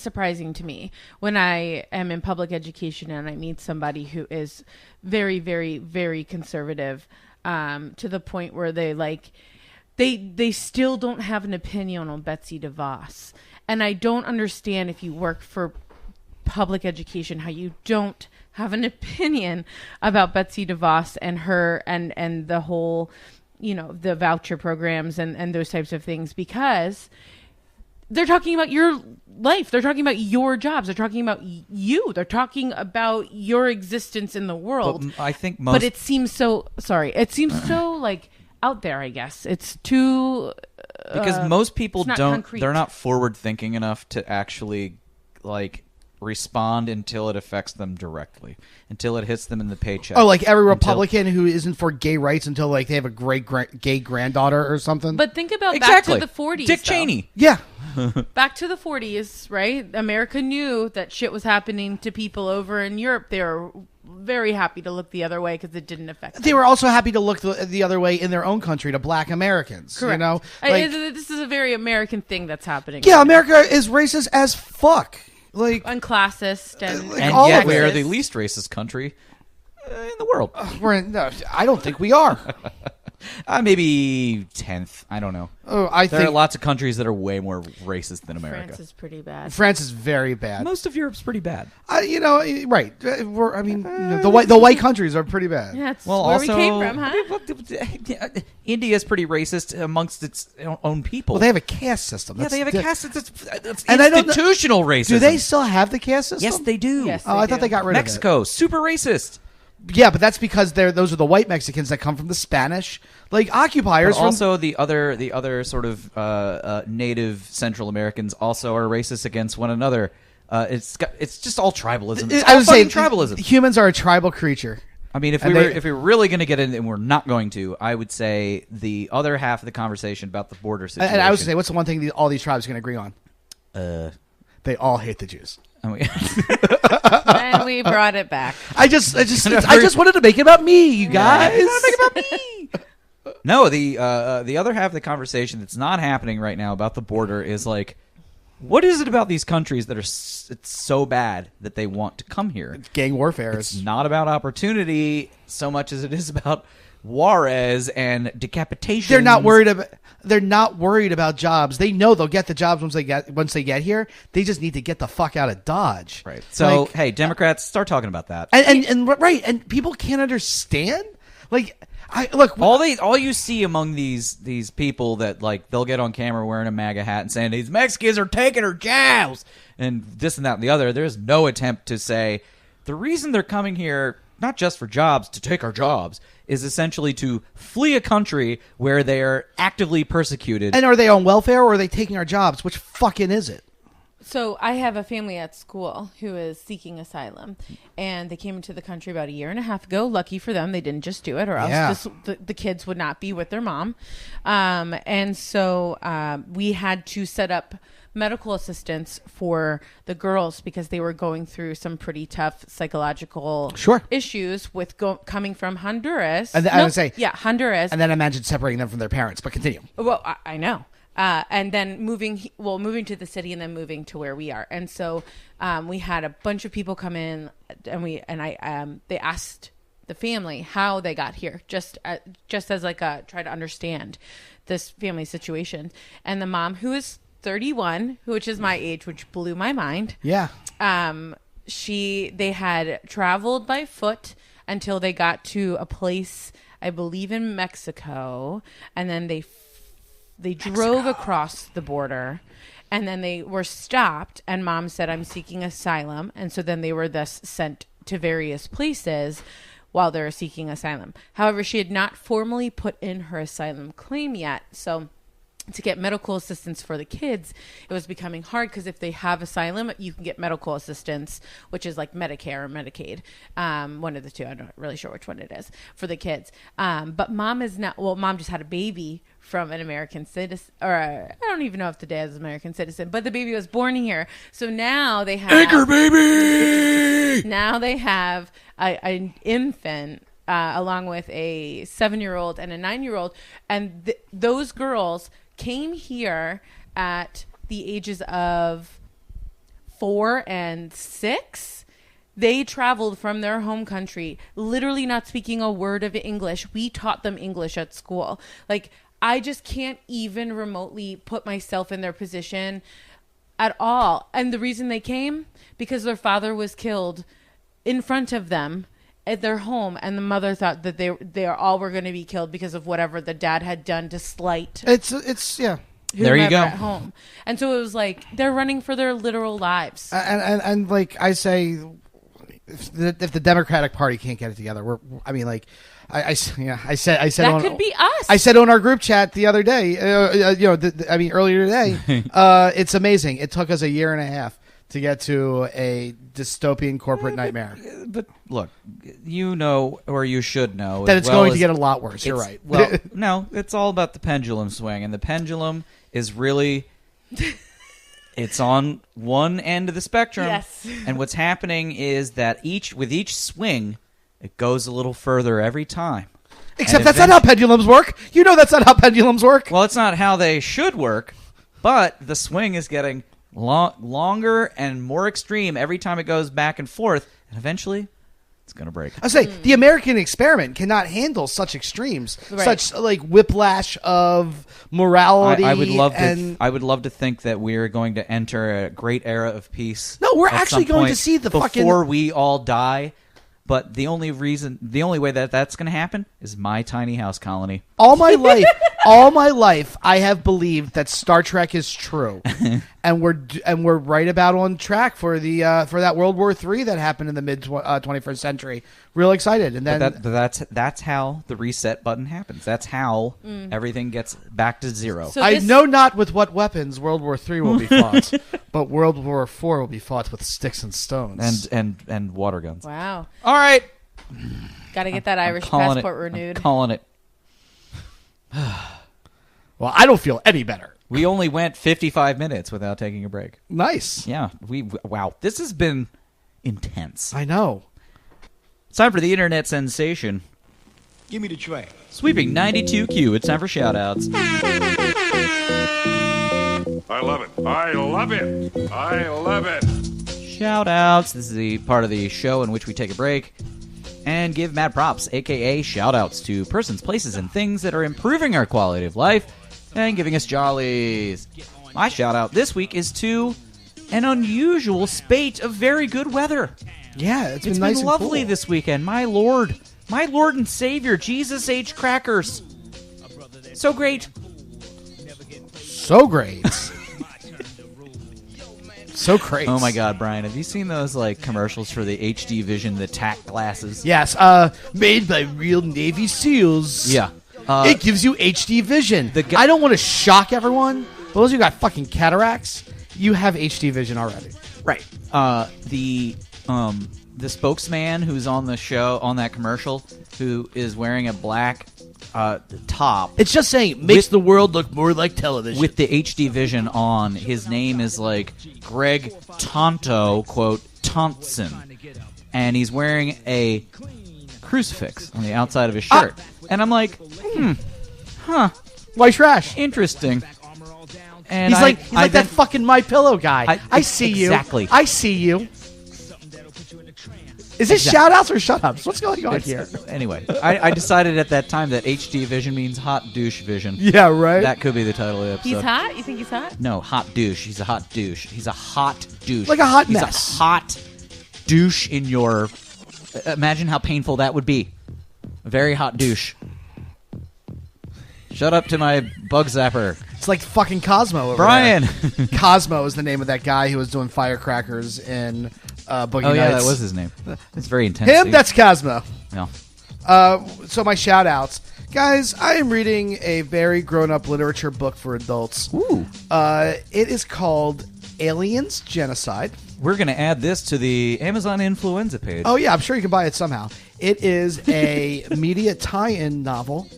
surprising to me when I am in public education and I meet somebody who is very, very, very conservative, to the point where they still don't have an opinion on Betsy DeVos. And I don't understand, if you work for public education, how you don't have an opinion about Betsy DeVos and her and the whole, the voucher programs and those types of things, because they're talking about your life. They're talking about your jobs. They're talking about you. They're talking about your existence in the world. But I think but it seems so, it seems so out there, I guess. It's too, because most people concrete. They're not forward thinking enough to actually respond until it affects them directly, until it hits them in the paycheck. Oh, like every Republican who isn't for gay rights until they have a gay granddaughter or something. But think about exactly. Back to the 40s. Dick Cheney. Yeah. Back to the 40s, right? America knew that shit was happening to people over in Europe. They were very happy to look the other way because it didn't affect them. They were also happy to look the other way in their own country to black Americans. Correct. This is a very American thing that's happening. Yeah, America is racist as fuck. And classist, and yet we are the least racist country in the world. I don't think we are. Maybe 10th. I don't know. There are lots of countries that are way more racist than America. France is pretty bad. France is very bad. Most of Europe's pretty bad. Right. The white countries are pretty bad. Yeah, that's where we came from, huh? India's pretty racist amongst its own people. Well, they have a caste system. They have a caste system. That's and institutional racism. Do they still have the caste system? Yes, they do. Yes, I thought they got rid of it. Mexico, super racist. Yeah, but that's because those are the white Mexicans that come from the Spanish occupiers. But also, the other sort of native Central Americans also are racist against one another. It's just all tribalism. It's all fucking tribalism. Humans are a tribal creature. I mean, if we were really going to get in, and we're not going to, I would say the other half of the conversation about the border situation. And I would say, what's the one thing all these tribes can agree on? They all hate the Jews. And we brought it back. I just wanted to make it about me, you guys. I want to make it about me. No, the other half of the conversation that's not happening right now about the border is what is it about these countries that it's so bad that they want to come here? It's gang warfare. It's not about opportunity so much as it is about Juarez and decapitation. They're not worried about jobs. They know they'll get the jobs once they get here. They just need to get the fuck out of Dodge. Right. So hey, Democrats, start talking about that. And people can't understand. Like, look, all you see among these people that like they'll get on camera wearing a MAGA hat and saying these Mexicans are taking our jobs and this and that and the other. There's no attempt to say the reason they're coming here, not just for jobs, to take our jobs, is essentially to flee a country where they are actively persecuted. And are they on welfare or are they taking our jobs? Which fucking is it? So I have a family at school who is seeking asylum, and they came into the country about a year and a half ago. Lucky for them, they didn't just do it, or else the kids would not be with their mom. And so we had to set up medical assistance for the girls because they were going through some pretty tough psychological issues with coming from Honduras. And I would say, Honduras. And then imagine separating them from their parents. But continue. Well, I know. And then moving to the city and then moving to where we are. And so we had a bunch of people come in, and they asked the family how they got here, just as like try to understand this family situation. And the mom, who is 31, which is my age, which blew my mind. Yeah. They had traveled by foot until they got to a place, I believe in Mexico, and then they drove across the border, and then they were stopped, and mom said, I'm seeking asylum. And so then they were thus sent to various places while they were seeking asylum. However, she had not formally put in her asylum claim yet. So to get medical assistance for the kids, it was becoming hard because if they have asylum, you can get medical assistance, which is like Medicare or Medicaid. One of the two. I'm not really sure which one it is for the kids. But mom is not, mom just had a baby from an American citizen, or I don't even know if the dad is an American citizen, but the baby was born here. So now they have Anchor baby. Now they have an infant along with a 7-year-old and a 9-year-old, and those girls came here at the ages of 4 and 6. They traveled from their home country, literally not speaking a word of English. We taught them English at school. Like, I just can't even remotely put myself in their position at all. And the reason they came, because their father was killed in front of them at their home, and the mother thought that they all were going to be killed because of whatever the dad had done to slight. It's yeah. There you go. At home. And so it was like they're running for their literal lives. And like I say, if the Democratic Party can't get it together, I said that on, could be us. I said on our group chat the other day, earlier today, it's amazing. It took us a year and a half to get to a dystopian corporate nightmare. But look, you know, or you should know, that it's going to get a lot worse. You're right. Well, no, it's all about the pendulum swing, and the pendulum is really, it's on one end of the spectrum. Yes. And what's happening is that with each swing, it goes a little further every time. Except that's not how pendulums work. You know that's not how pendulums work. Well, it's not how they should work, but the swing is getting longer and more extreme every time it goes back and forth, and eventually it's going to break. I say the American experiment cannot handle such extremes, such like whiplash of morality. I would love to think that we are going to enter a great era of peace. No, we're actually going to see the before we all die. But the only way that that's going to happen is my tiny house colony. All my life, I have believed that Star Trek is true, and we're right about on track for that World War III that happened in the mid 21st century. Real excited, and then that's how the reset button happens. That's how everything gets back to zero. So I know not with what weapons World War III will be fought, but World War IV will be fought with sticks and stones and water guns. Wow. All right. Got to get that Irish passport renewed. I'm calling it. Well, I don't feel any better. We only went 55 minutes without taking a break. Nice. Yeah. Wow. This has been intense. I know. It's time for the internet sensation. Give me the tray. Sweeping 92Q. It's time for shoutouts. I love it. I love it. I love it. Shoutouts. This is the part of the show in which we take a break and give mad props, a.k.a. shoutouts, to persons, places, and things that are improving our quality of life and giving us jollies. My shoutout this week is to an unusual spate of very good weather. Yeah, it's been It's nice been and lovely cool. this weekend. My lord, My Lord and Savior, Jesus H. Crackers. So great. So great. So great. Oh my God, Brian, have you seen those like commercials for the HD Vision, the TAC glasses? Yes, made by real Navy SEALs. Yeah. It gives you HD vision. The I don't want to shock everyone, but those of you got fucking cataracts, you have HD vision already. Right. The spokesman who's on the show, on that commercial, who is wearing a black top. It's just saying it makes the world look more like television. With the HD vision on, his name is like Greg Tonto, quote, Thompson. And he's wearing a crucifix on the outside of his shirt. And I'm like, White trash. interesting. And He's like that fucking My Pillow guy. I see exactly. you. I see you. Is this shout-outs or shut-ups? What's going on here? Anyway, I decided at that time that HD vision means hot douche vision. Yeah, right? That could be the title of the episode. He's hot? You think he's hot? No, hot douche. He's a hot douche. He's a hot douche. Like a hot He's mess. a hot douche in your... Imagine how painful that would be. A very hot douche. Shut up to my bug zapper. It's like fucking Cosmo over Brian! there. Cosmo is the name of that guy who was doing firecrackers in Boogie Oh, yeah, Nights. that was his name. It's very intense. Him? That's Cosmo. No. So my shout-outs. Guys, I am reading a very grown-up literature book for adults. Ooh. It is called Aliens Genocide. We're going to add this to the Amazon Influenza page. Oh, yeah, I'm sure you can buy it somehow. It is a media tie-in novel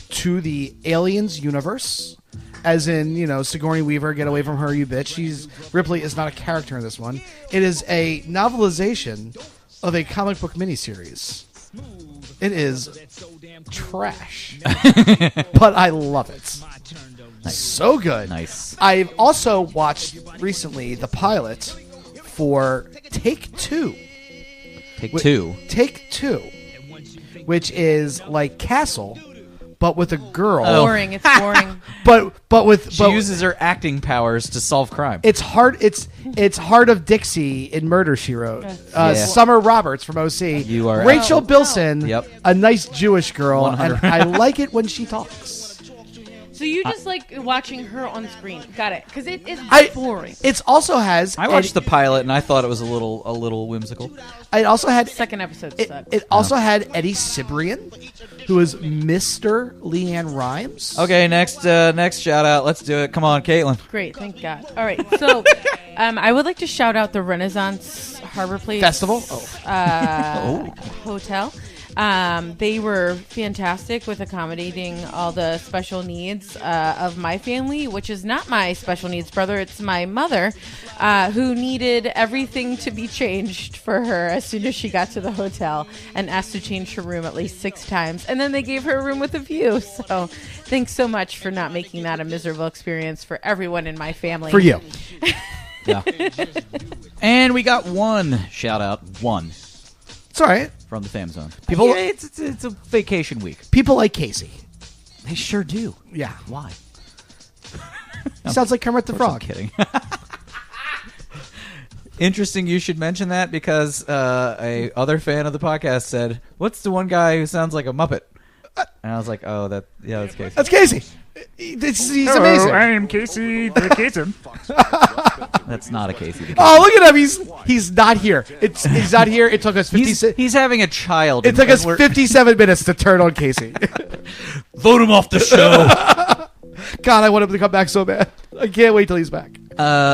to the Aliens universe. As in, Sigourney Weaver, get away from her, you bitch. Ripley is not a character in this one. It is a novelization of a comic book miniseries. It is trash. But I love it. Nice. So good. Nice. I've also watched recently the pilot for Take Two. Take two. Take Two, which is like Castle, but with a girl. Boring. It's boring. But She uses her acting powers to solve crime. it's hard. It's Heart of Dixie in Murder She Wrote. Yeah. Summer Roberts from OC. You are Rachel out. Bilson. Yep. A nice Jewish girl, 100. and I like it when she talks. So you just like watching her on screen. Got it. Because it is boring. It also has. I watched the pilot and I thought it was a little whimsical. It also had. Second episode It, sucked. it also had Eddie Cibrian, who is Mr. Leanne Rimes. Okay, next shout out. Let's do it. Come on, Caitlin. Great, thank God. All right, so I would like to shout out the Renaissance Harbor Place Festival. Hotel. They were fantastic with accommodating all the special needs of my family, which is not my special needs brother. It's my mother, who needed everything to be changed for her as soon as she got to the hotel and asked to change her room at least 6 times. And then they gave her a room with a view. So thanks so much for not making that a miserable experience for everyone in my family. For you. Yeah. And we got one shout out. One. It's all right. From the Fam Zone. People- Yeah, it's a vacation week. People like Casey. They sure do. Yeah. Why? Sounds like Kermit the Of course Frog. I'm kidding. Interesting you should mention that because a other fan of the podcast said, "What's the one guy who sounds like a Muppet?" And I was like, "Oh, that's Casey." That's Casey. He's amazing. I am Casey the Katen. That's not a Casey. The Oh, look at him. He's not here. He's not here. It took us 50 he's having a child. It took us 57 minutes to turn on Casey. Vote him off the show. God, I want him to come back so bad. I can't wait till he's back.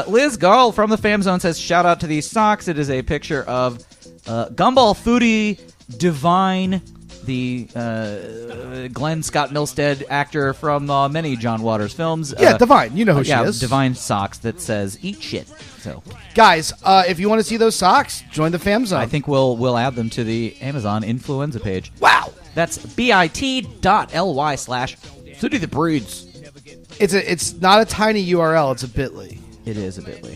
Liz Garl from the Fam Zone says, "Shout out to these socks." It is a picture of Gumball Foodie Divine, the Glenn Scott Milstead actor from many John Waters films. Yeah, Divine. You know who she is. Divine socks that says "Eat shit." So Guys, if you want to see those socks, join the Fam Zone. I think we'll add them to the Amazon Influenza page. Wow. That's bit.ly/City the Breeds. It's not a tiny URL. It's a bit.ly. It is a bit.ly.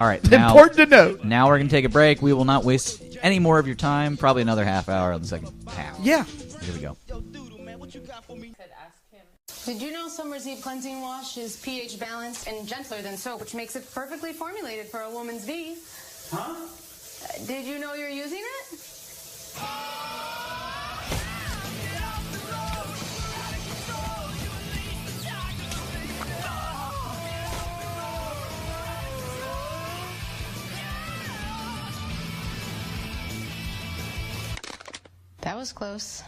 All right, Important to note. Now we're going to take a break. We will not waste any more of your time. Probably another half hour on the second half. Yeah. Here we go. Did you know Summer's Eve Cleansing Wash is pH balanced and gentler than soap, which makes it perfectly formulated for a woman's V? Huh? Did you know you're using it? That was close.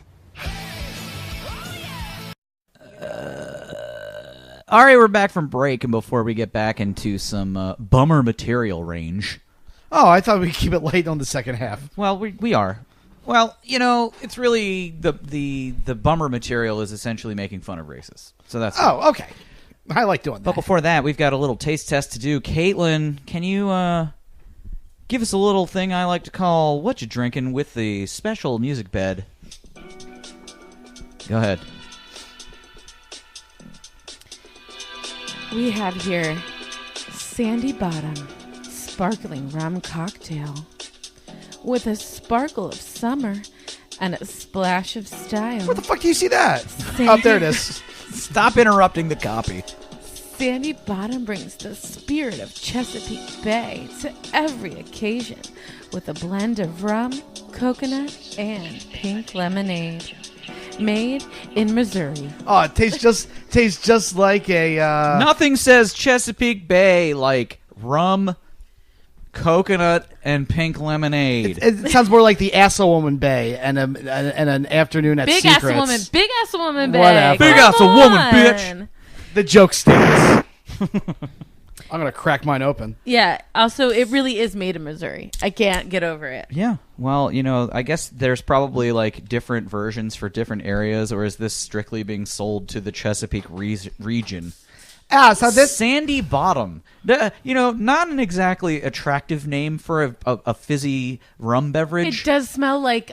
All right, we're back from break, and before we get back into some bummer material range. Oh, I thought we'd keep it light on the second half. Well, we are. Well, it's really the bummer material is essentially making fun of racists. So that's Oh, okay. I like doing that. But before that, we've got a little taste test to do. Caitlin, can you give us a little thing I like to call "What You Drinking" with the special music bed? Go ahead. We have here Sandy Bottom Sparkling Rum Cocktail with a sparkle of summer and a splash of style. Where the fuck do you see that? Sandy- Oh, there it is. Stop interrupting the copy. Sandy Bottom brings the spirit of Chesapeake Bay to every occasion with a blend of rum, coconut, and pink lemonade. Made in Missouri. Oh, it tastes just like a... Nothing says Chesapeake Bay like rum, coconut, and pink lemonade. It sounds more like the Asylum Bay and an afternoon at Big Secrets. Big ass woman, Bay. Whatever. Big Come ass woman, on. bitch. The joke stands. I'm going to crack mine open. Yeah. Also, it really is made in Missouri. I can't get over it. Yeah. Well, I guess there's probably like different versions for different areas, or is this strictly being sold to the Chesapeake region? So this... Sandy Bottom. Not an exactly attractive name for a fizzy rum beverage. It does smell like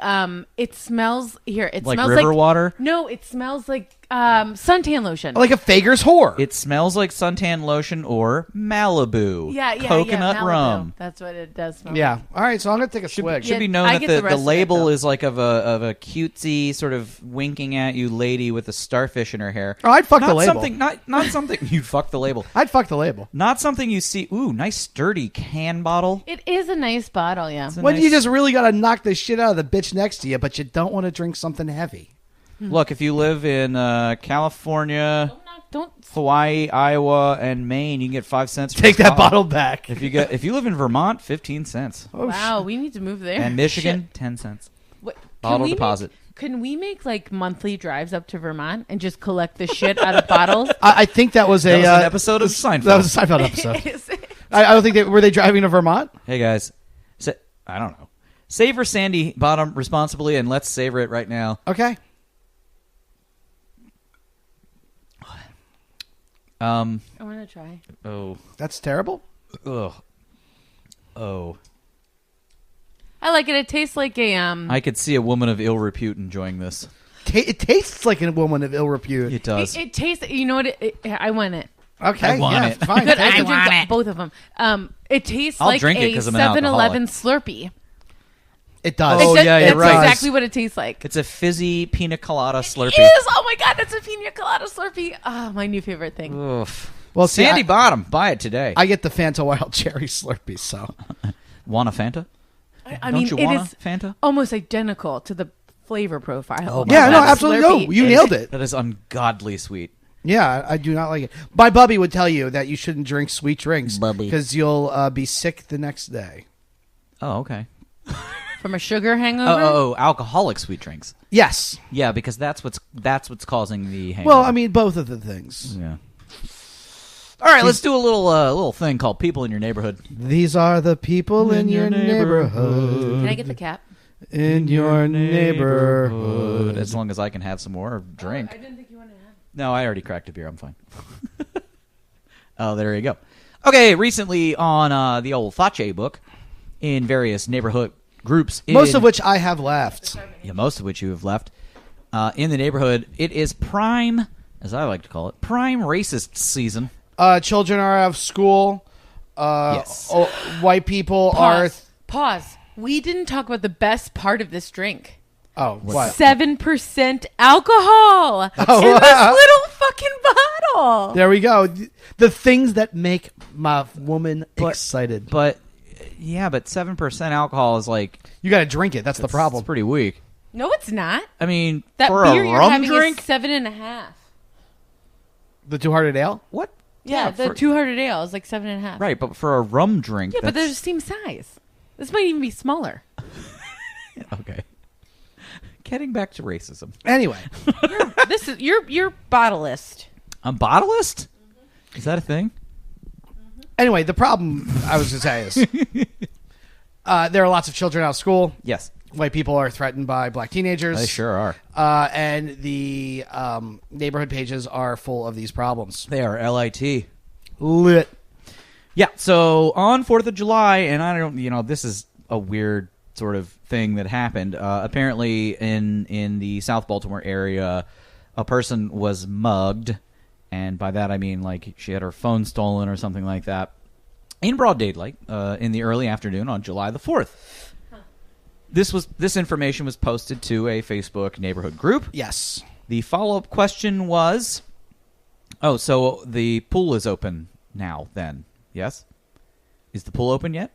it smells here. It Like smells river like water? No, it smells like suntan lotion. Like a Fager's whore. It smells like suntan lotion or Malibu. yeah, coconut Malibu. rum. That's what it does smell. Yeah. All right, so I'm going to take a swig. Should be Yeah, known I that get the the rest of it, label though. is like of a cutesy sort of winking at you lady with a starfish in her hair. Oh, I'd fuck not the label. Something, not something you'd fuck the label. I'd fuck the label. Not something you see. Ooh, nice sturdy can bottle. It is a nice bottle, yeah. It's a When nice- you just really got to knock the shit out of the bitch next to you, but you don't want to drink something heavy. Look, if you live in California, Don't Hawaii, Iowa, and Maine, you can get 5 cents. For Take this that bottle back. If you live in Vermont, 15 cents, wow, we need to move there. and Michigan, 10 cents. What, Bottle deposit. Can we make like monthly drives up to Vermont and just collect the shit out of bottles? I think that was That a was an episode of Seinfeld. That was a Seinfeld episode. Is it? I don't think were they driving to Vermont? Hey guys, I don't know. Savor Sandy Bottom responsibly, and let's savor it right now. Okay. I want to try. Oh, That's terrible. ugh, oh. I like it. It tastes like a I could see a woman of ill repute enjoying this. It tastes like a woman of ill repute. It does. It tastes. You know what? I want it. Okay, I want yeah, it. fine. Good. take I it. drink both of them. It tastes I'll like drink it a 'cause I'm an 7-Eleven Slurpee. It does. Oh, yeah, you're that's right. exactly what it tastes like. It's a fizzy pina colada Slurpee. It is. Oh my god, it's a pina colada Slurpee. Ah, my new favorite thing. Oof. Well, see, Sandy Bottom, buy it today. I get the Fanta Wild Cherry Slurpee, so Want a Fanta? I Don't mean, you it want is a Fanta? almost identical to the flavor profile. Oh, of my yeah, God. no, that absolutely, no, Slurpee. you nailed it. That is ungodly sweet. Yeah, I do not like it. My bubby would tell you that you shouldn't drink sweet drinks Bubby. because you'll be sick the next day. Oh, okay. From a sugar hangover. Oh, alcoholic sweet drinks. Yes. Yeah, because that's what's causing the hangover. Well, I mean, both of the things. yeah. All right, let's do a little thing called People in Your Neighborhood. These are the people in your neighborhood. Can I get the cap? In your neighborhood. As long as I can have some more or drink. I didn't think you wanted to have. No, I already cracked a beer. I'm fine. Oh, there you go. Okay, recently on the old Fache book, in various neighborhood groups. Most of which I have left. Yeah, most of which you have left. In the neighborhood, it is prime, as I like to call it, prime racist season. Children are out of school. Yes. White people are... Pause. We didn't talk about the best part of this drink. Oh, what? 7% alcohol in this little fucking bottle. There we go. The things that make my woman excited. But, yeah, but 7% alcohol is like... You got to drink it. That's the problem. It's pretty weak. No, it's not. I mean, That for beer a you're rum having drink? is 7.5. The Two-Hearted Ale? What? Yeah, the for- 200 ale is like 7.5. Right, but for a rum drink... Yeah, but they're the that's... same size. This might even be smaller. Okay. Getting back to racism. Anyway, This is you're bottlist. I'm bottlist? Is that a thing? the problem I was going to say is there are lots of children out of school. Yes. White people are threatened by black teenagers. They sure are. And the neighborhood pages are full of these problems. They are LIT. Lit. Yeah, so on 4th of July, and I don't, this is a weird sort of thing that happened. Apparently in the South Baltimore area, a person was mugged, and by that I mean like she had her phone stolen or something like that, in broad daylight in the early afternoon on July the 4th. This information was posted to a Facebook neighborhood group. Yes. The follow-up question was, so the pool is open now then, yes? Is the pool open yet?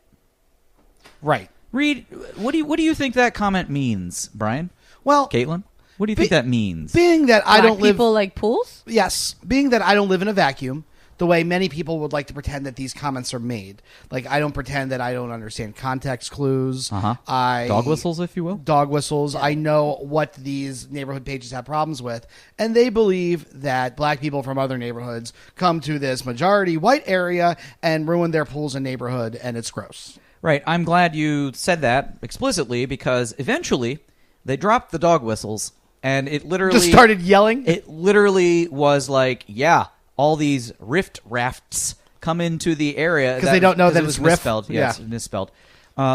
Right. Reed, what do you think that comment means, Brian? Well, Caitlin? What do you think that means? Being that I don't live... People like pools? Yes. Being that I don't live in a vacuum, the way many people would like to pretend that these comments are made. Like, I don't pretend that I don't understand context clues. Dog whistles, if you will. Dog whistles. I know what these neighborhood pages have problems with. And they believe that black people from other neighborhoods come to this majority white area and ruin their pools and neighborhood, and it's gross. Right. I'm glad you said that explicitly, because eventually they dropped the dog whistles, and it literally... Just started yelling? It literally was like, yeah, all these rift rafts come into the area. Because they don't know that it's rift. Misspelled. Yeah, it's misspelled.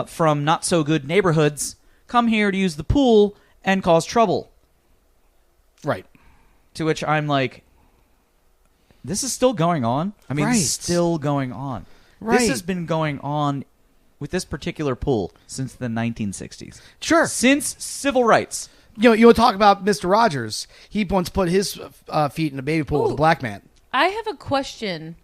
From not-so-good neighborhoods come here to use the pool and cause trouble. Right. To which I'm like, this is still going on? I mean, still going on. Right. This has been going on with this particular pool since the 1960s. Sure. Since civil rights. You would talk about Mr. Rogers. He once put his feet in a baby pool with a black man. I have a question.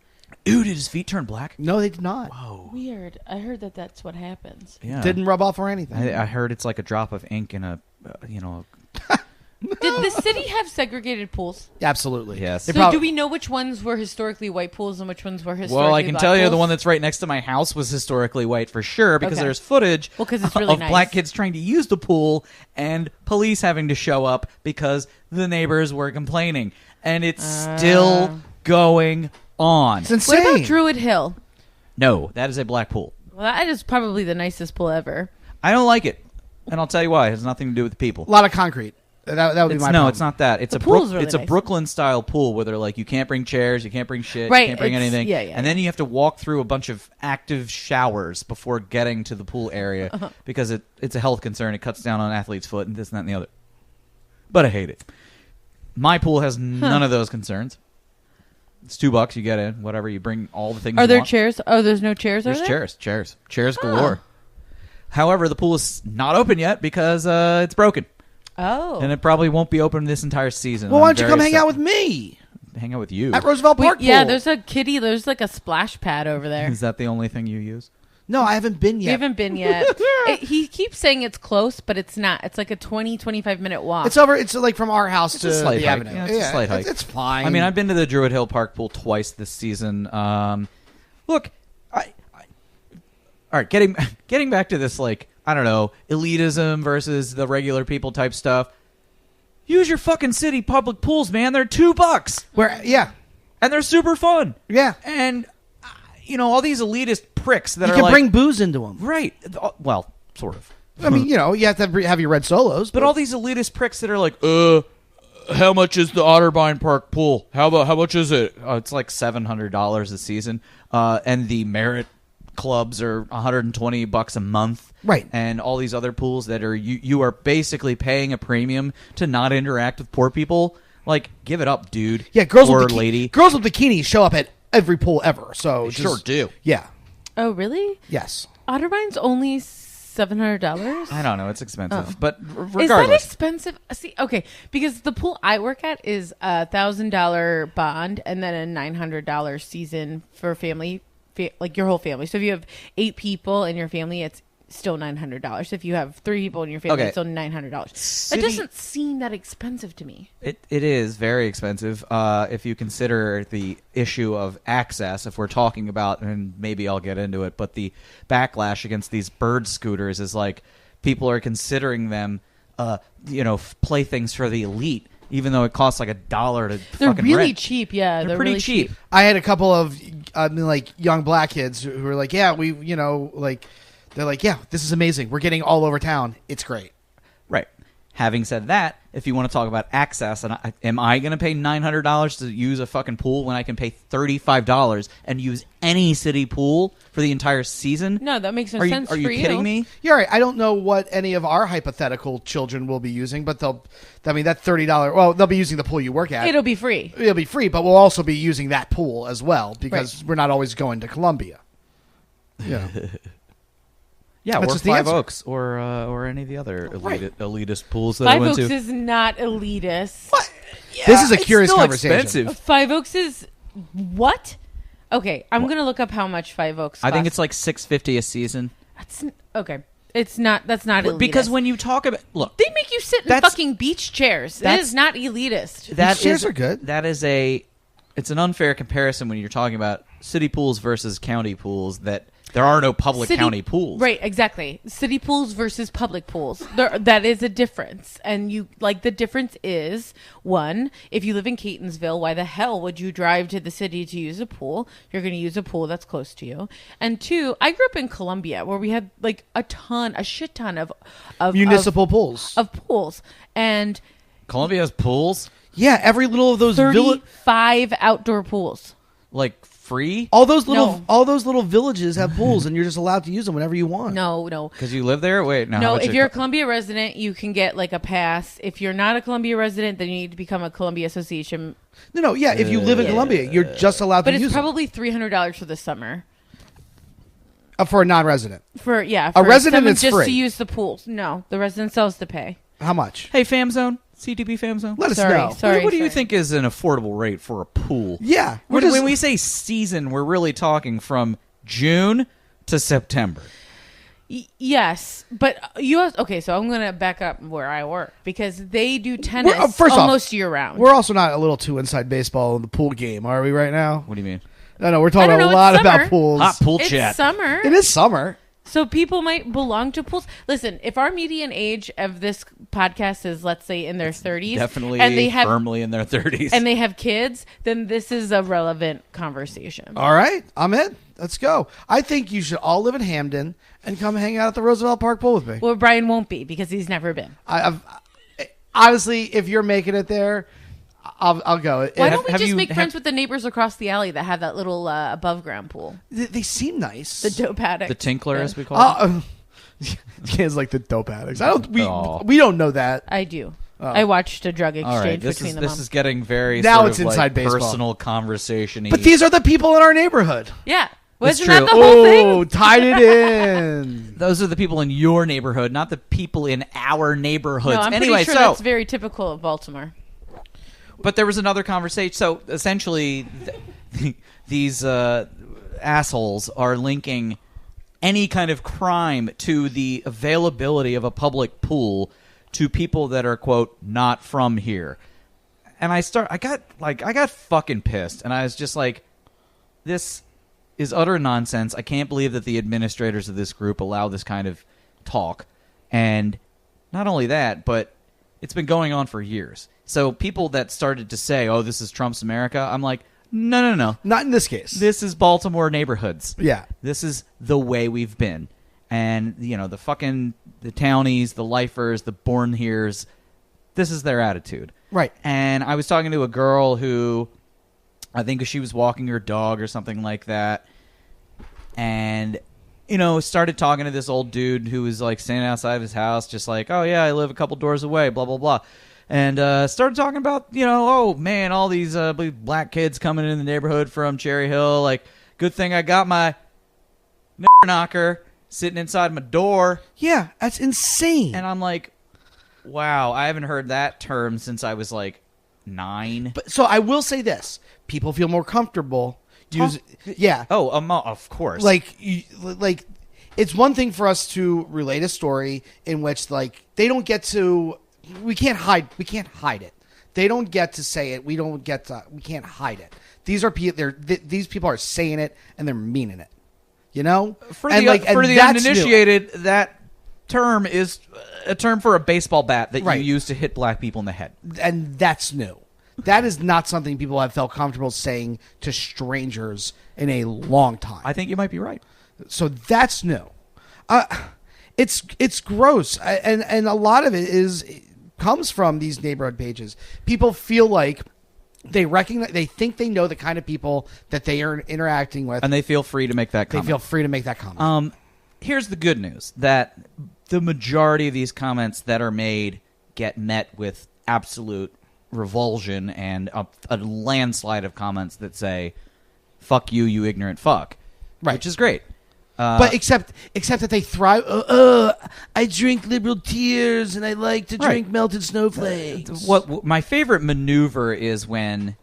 Ooh, did his feet turn black? No, they did not. Whoa. Weird. I heard that that's what happens. Yeah. Didn't rub off or anything. I heard it's like a drop of ink in a, Did the city have segregated pools? Absolutely. Yes. So do we know which ones were historically white pools and which ones were historically Well, I can black tell you pools? the one that's right next to my house was historically white for sure, because Okay. there's footage Well, 'cause it's really of nice. black kids trying to use the pool and police having to show up because the neighbors were complaining. And it's still going on. It's insane. What about Druid Hill? No, that is a black pool. Well, that is probably the nicest pool ever. I don't like it. And I'll tell you why. It has nothing to do with the people. A lot of concrete. That would be my problem. It's not that. It's The a pool's really it's a nice. Brooklyn-style pool where they're like, you can't bring chairs, you can't bring shit, Right, you can't bring it's- anything. yeah, and then you have to walk through a bunch of active showers before getting to the pool area because it's a health concern. It cuts down on athlete's foot and this and that and the other. But I hate it. My pool has none of those concerns. It's $2. You get in. Whatever. You bring all the things Are you there want. chairs? Oh, there's no chairs There's over there? chairs galore. However, the pool is not open yet because it's broken. Oh. And it probably won't be open this entire season. Well, why I'm don't you very come hang upset. out with me Hang out with you. at Roosevelt Park Yeah, pool? there's a kitty. There's like a splash pad over there. Is that the only thing you use? No, I haven't been We yet. haven't been yet. He keeps saying it's close, but it's not. It's like a 25 minute walk. It's over. It's like from our house It's to a slight the hike. avenue. Yeah, it's a slight hike. It's fine. I mean, I've been to the Druid Hill Park pool twice this season. Look, all right, getting back to this, like, I don't know, elitism versus the regular people type stuff. Use your fucking city public pools, man. They're $2. Yeah. And they're super fun. Yeah. And, all these elitist pricks that You are can like... bring booze into them. Right. Well, sort of. I mean, you have to have your red solos. But all these elitist pricks that are like, how much is the Otterbein Park pool? How much is it? It's like $700 a season. And the Merit clubs are $120 a month. Right. And all these other pools that are you are basically paying a premium to not interact with poor people. Like, give it up, dude. Yeah, girls or with lady. Girls with bikinis show up at every pool ever. So They sure do. Yeah. Oh, really? Yes. Otterbine's only $700. I don't know. It's expensive. But Is that regardless. expensive? See, okay, because the pool I work at is a $1,000 bond and then a $900 season for family, like your whole family. So if you have 8 people in your family, it's still $900. If you have 3 people in your family, Okay. it's still $900. That doesn't seem that expensive to me. It is very expensive if you consider the issue of access. If we're talking about, and maybe I'll get into it, but the backlash against these bird scooters is like people are considering them playthings for the elite, even though it costs like $1 to They're fucking really rent. cheap. Yeah, They're pretty really cheap. I had a couple of young black kids who were like, yeah, they're like, yeah, this is amazing. We're getting all over town. It's great. Right. Having said that, if you want to talk about access, am I going to pay $900 to use a fucking pool when I can pay $35 and use any city pool for the entire season? No, that makes no Are sense you for you. kidding me? Yeah, right. I don't know what any of our hypothetical children will be using, but that $30. Well, they'll be using the pool you work at. It'll be free. It'll be free, but we'll also be using that pool as well because we're not always going to Columbia. Yeah. Yeah, That's or just the Five answer. Oaks or any of the other elitist pools that Five I went Oaks to. is not elitist. What? This is a It's curious still conversation. expensive. Five Oaks is what? Okay, I'm gonna look up how much Five Oaks. I think costs. it's like $650 a season. That's okay. It's not. That's not elitist. Because when you talk about they make you sit in That's- fucking beach chairs, that that's- is not elitist. that chairs is- are good. That is it's an unfair comparison when you're talking about city pools versus county pools. That there are no public county pools. Right, exactly. City pools versus public pools. That is a difference. And the difference is, one, if you live in Catonsville, why the hell would you drive to the city to use a pool? You're going to use a pool that's close to you. And two, I grew up in Columbia where we had like a shit ton of Municipal pools. of pools. And Columbia has pools Yeah, every little of those 35 outdoor pools. like free all those little No. villages have pools, and you're just allowed to use them whenever you want. No. because you live there. Wait, no. No, how much if it you're a co- Columbia resident, you can get like a pass. If you're not a Columbia resident, then you need to become a Columbia Association. No, yeah. If you live in Columbia, you're just allowed But to it's use probably $300 for the summer. them for a non-resident. For resident, someone it's just free. to use the pools. No, the resident still has to pay. How much? Hey, Fam Zone, CTB Fam Zone. Let us Sorry, know. sorry. What do you think is an affordable rate for a pool? Yeah, When we say season, we're really talking from June to September. Yes, but okay. So I'm gonna back up where I work because they do tennis first off, almost year round. we're also not a little too inside baseball in the pool game, are we? Right now? What do you mean? No, we're talking I don't a know, lot it's about summer. pools. Hot pool It's chat. summer. It is summer. So people might belong to pools. Listen, if our median age of this podcast is, let's say, in their 30s, Definitely and they have firmly in their 30s. and they have kids, then this is a relevant conversation. All right, I'm in. Let's go. I think you should all live in Hamden and come hang out at the Roosevelt Park pool with me. Well, Brian won't be because he's never been. Honestly, if you're making it there, I'll go. Why And don't we have just you- make have- friends with the neighbors across the alley that have that little above ground pool, they seem nice. the dope attic, the Tinkler, Yeah. as we call it. Kids like the dope addicts. Aw. We don't know that. I do. I watched a drug exchange All right, between them. this is getting very Now sort it's of inside like baseball. personal conversation-y. But these are the people in our neighborhood. Yeah, That's wasn't that true. the whole Oh, thing? tied it in. Those are the people in your neighborhood, not the people in our neighborhoods. No, I'm anyway, pretty sure so that's very typical of Baltimore. but there was another conversation. So essentially, these assholes are linking any kind of crime to the availability of a public pool to people that are, quote, not from here. And I got fucking pissed, and I was just like, this is utter nonsense. I can't believe that the administrators of this group allow this kind of talk. And not only that, but it's been going on for years. So people that started to say, oh, this is Trump's America, I'm like, no. Not in this case. This is Baltimore neighborhoods. Yeah. This is the way we've been. And, the townies, the lifers, the born heres, this is their attitude. Right. And I was talking to a girl who, I think she was walking her dog or something like that. And, started talking to this old dude who was like standing outside of his house, just like, oh yeah, I live a couple doors away, blah, blah, blah. And started talking about, oh man, all these black kids coming in the neighborhood from Cherry Hill. Like, good thing I got my knocker sitting inside my door. Yeah, that's insane. And I'm like, wow, I haven't heard that term since I was like 9. But so I will say this: people feel more comfortable. Of course. Like it's one thing for us to relate a story in which they don't get to. We can't hide it. They don't get to say it. We can't hide it. These are these people are saying it and they're meaning it. For and the that's new. uninitiated, that term is a term for a baseball bat that Right. you use to hit black people in the head. And that's new. That is not something people have felt comfortable saying to strangers in a long time. I think you might be right. So that's new. It's gross, and a lot of it comes from these neighborhood pages. People feel like they think they know the kind of people that they are interacting with, And they feel free to make that they comment. feel free to make that comment. Here's the good news, that the majority of these comments that are made get met with absolute revulsion and a landslide of comments that say, fuck you, you ignorant fuck. Right. Which is great. But except that they thrive. I drink liberal tears and I like to drink melted snowflakes. What my favorite maneuver is when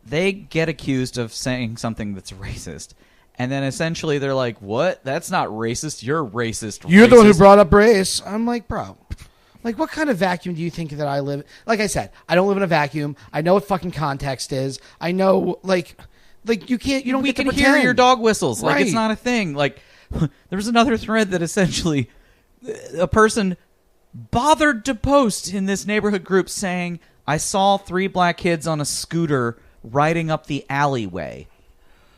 they get accused of saying something that's racist, and then essentially they're like, "What? That's not racist. You're racist. You're the one who brought up race." I'm like, bro. Like, what kind of vacuum do you think that I live? Like I said, I don't live in a vacuum. I know what fucking context is. I know, like you can't. You don't. We get to can hear pretend. your dog whistles. Like, it's Right. not a thing. Like, there was another thread that essentially a person bothered to post in this neighborhood group saying, "I saw 3 black kids on a scooter riding up the alleyway."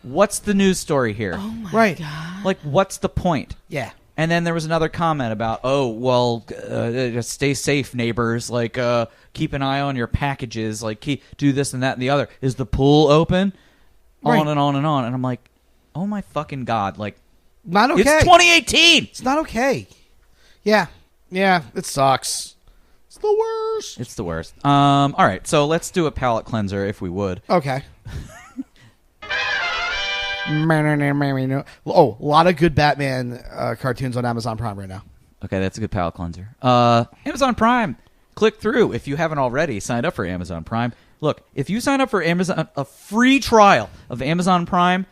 What's the news story here? Oh my Right. God. Like, what's the point? Yeah. And then there was another comment about, just stay safe, neighbors. Like, keep an eye on your packages. Like, do this and that and the other. Is the pool open? Right. On and on and on. And I'm like, oh my fucking God. Like, Not okay. it's 2018. It's not okay. Yeah. Yeah. It sucks. It's the worst. It's the worst. All right. So let's do a palate cleanser if we would. Okay. Oh, a lot of good Batman cartoons on Amazon Prime right now. Okay, that's a good palate cleanser. Amazon Prime. Click through if you haven't already signed up for Amazon Prime. Look, if you sign up for a free trial of Amazon Prime,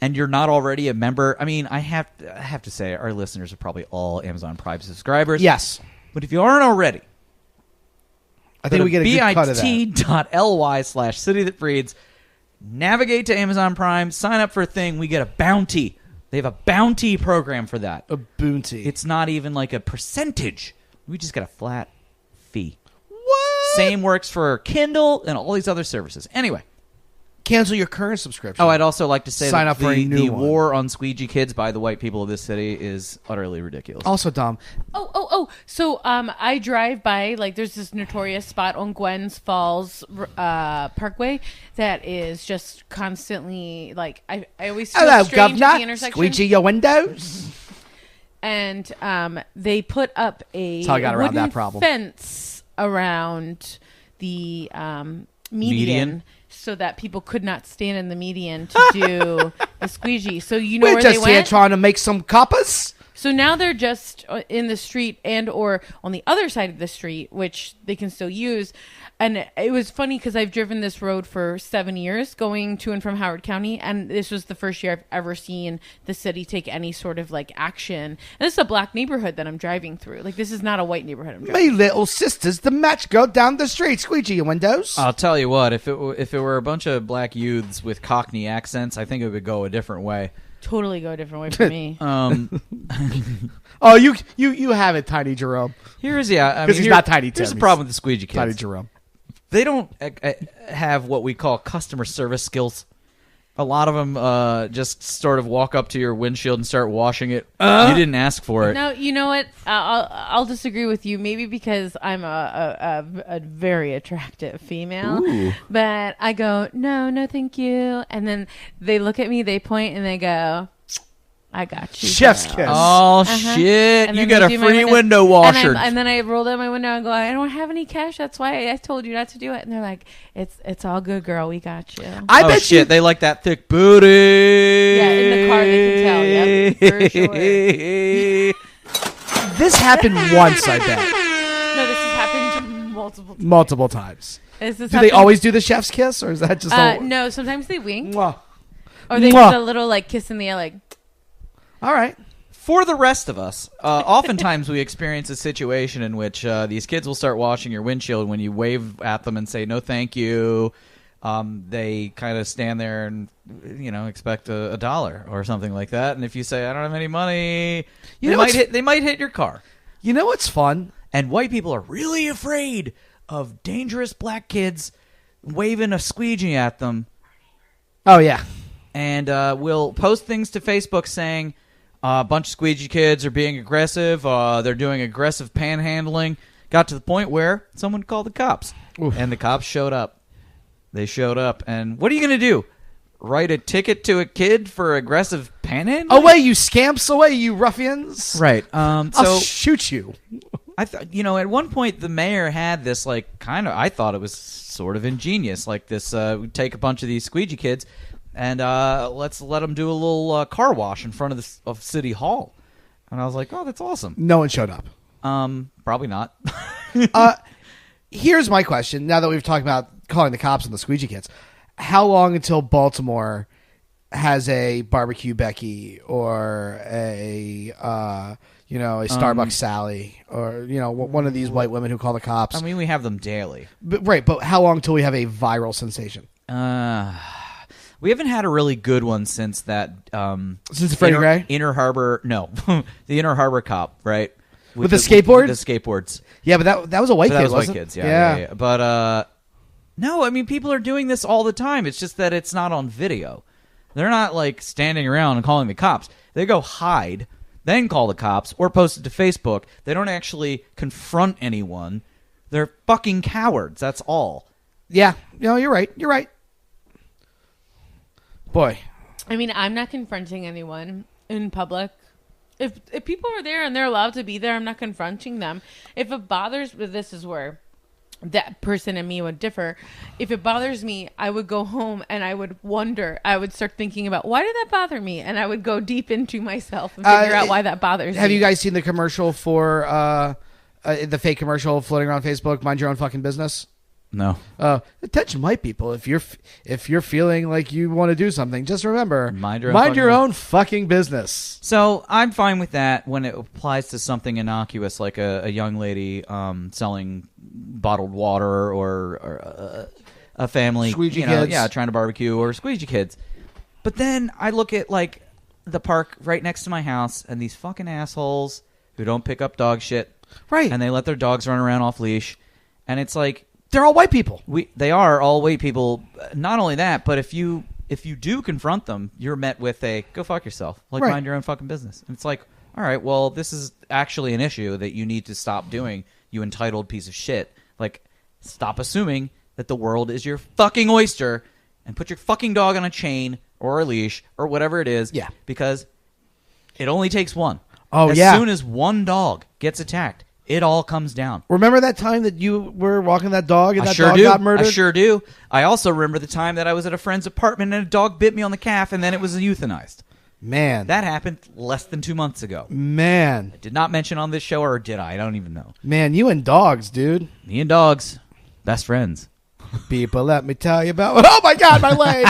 and you're not already a member, I mean, I have to say, our listeners are probably all Amazon Prime subscribers. Yes. But if you aren't already, I think we get a good cut of that. bit.ly/city that breeds. Navigate to Amazon Prime, sign up for a thing, we get a bounty. They have a bounty program for that. A bounty. It's not even like a percentage. We just get a flat fee. What? Same works for Kindle and all these other services. Anyway. Cancel your current subscription. Oh, I'd also like to say Sign that up for a new the one. war on squeegee kids by the white people of this city is utterly ridiculous. Also dumb. So I drive by, like, there's this notorious spot on Gwens Falls Parkway that is just constantly, like, I always feel Hello, strange at the governor. intersection. Squeegee your windows. And they put up a how I got around wooden that problem. fence around the median so that people could not stand in the median to do the squeegee. So you know We're where they just here went? trying to make some coppers. So now they're just in the street and or on the other side of the street, which they can still use. And it was funny because I've driven this road for 7 years going to and from Howard County. And this was the first year I've ever seen the city take any sort of like action. And this is a black neighborhood that I'm driving through. Like, this is not a white neighborhood I'm driving My little sister's the match girl down the street. Squeegee your windows. I'll tell you what, if it were a bunch of black youths with Cockney accents, I think it would go a different way. Totally go a different way for me. Oh, you have it, Tiny Jerome. Because he's not Tiny Tim. Here's the He's problem with the squeegee kids. Tiny Jerome. They don't have what we call customer service skills. A lot of them just sort of walk up to your windshield and start washing it. You didn't ask for it. No, you know what? I'll disagree with you. Maybe because I'm a very attractive female. Ooh. But I go, no, thank you. And then they look at me, they point, and they go, I got you. Chef's girl." kiss. Oh, shit. And You then got they a do my free window washer. And then I roll down my window and go, I don't have any cash. That's why I told you not to do it. And they're like, it's all good, girl. We got you. I oh, bet shit. you. They like that thick booty. Yeah, in the car they can tell. Yep, for sure. This happened once, I bet. No, this has happened multiple times. Multiple times. This has Do they happened- always do the chef's kiss, or is that just a... No, sometimes they wink. Mwah. Or they Mwah. put a little like kiss in the air, like. All right. For the rest of us, oftentimes we experience a situation in which these kids will start washing your windshield when you wave at them and say, no, thank you. they kind of stand there and expect a dollar or something like that. And if you say I don't have any money, they might hit your car. You know what's fun? And white people are really afraid of dangerous black kids waving a squeegee at them. Oh yeah. And we'll post things to Facebook saying a bunch of squeegee kids are being aggressive. They're doing aggressive panhandling. Got to the point where someone called the cops. Oof. And the cops showed up. They showed up. And what are you going to do? Write a ticket to a kid for aggressive panhandling? Away, you scamps! Away, you ruffians! Right. I'll shoot you. I thought, at one point the mayor had this I thought it was sort of ingenious, like this. We take a bunch of these squeegee kids and let's let them do a little car wash in front of City Hall. And I was like, oh, that's awesome. No one showed up. Probably not. Here's my question. Now that we've talked about calling the cops on the squeegee kids, how long until Baltimore has a barbecue Becky or a Starbucks Sally or one of these white women who call the cops? I mean, we have them daily. But how long till we have a viral sensation? We haven't had a really good one since that. Since Freddie Gray? Inner Harbor, no, the Inner Harbor cop, right? With the skateboard? With the skateboards. Yeah, but that was a white kid, wasn't it? White kids, yeah. But no, I mean, people are doing this all the time. It's just that it's not on video. They're not standing around and calling the cops. They go hide, then call the cops, or post it to Facebook. They don't actually confront anyone. They're fucking cowards. That's all. Yeah, you're right. You're right. Boy. I mean, I'm not confronting anyone in public. If people are there and they're allowed to be there, I'm not confronting them. If it bothers, this is where that person and me would differ. If it bothers me, I would go home and I would wonder. I would start thinking about, why did that bother me? And I would go deep into myself and figure out why that bothers me. Have you guys seen the commercial for the fake commercial floating around Facebook? Mind your own fucking business. No. Attention, white people. If you're feeling like you want to do something, just remember, mind your own fucking business. So I'm fine with that when it applies to something innocuous like a young lady selling bottled water or a family, squeegee kids, trying to barbecue, or squeegee kids. But then I look at the park right next to my house and these fucking assholes who don't pick up dog shit, right? And they let their dogs run around off leash, and it's like. They're all white people. They are all white people. Not only that, but if you do confront them, you're met with a go fuck yourself. Right. Mind your own fucking business. And it's like, all right, well, this is actually an issue that you need to stop doing, you entitled piece of shit. Stop assuming that the world is your fucking oyster and put your fucking dog on a chain or a leash or whatever it is. Yeah. Because it only takes one. Oh, as yeah. As soon as one dog gets attacked, it all comes down. Remember that time that you were walking that dog and dog got murdered? I sure do. I also remember the time that I was at a friend's apartment and a dog bit me on the calf and then it was euthanized. Man. That happened less than 2 months ago. Man. I did not mention on this show, or did I? I don't even know. Man, you and dogs, dude. Me and dogs. Best friends. People, let me tell you about... Oh, my God, my leg!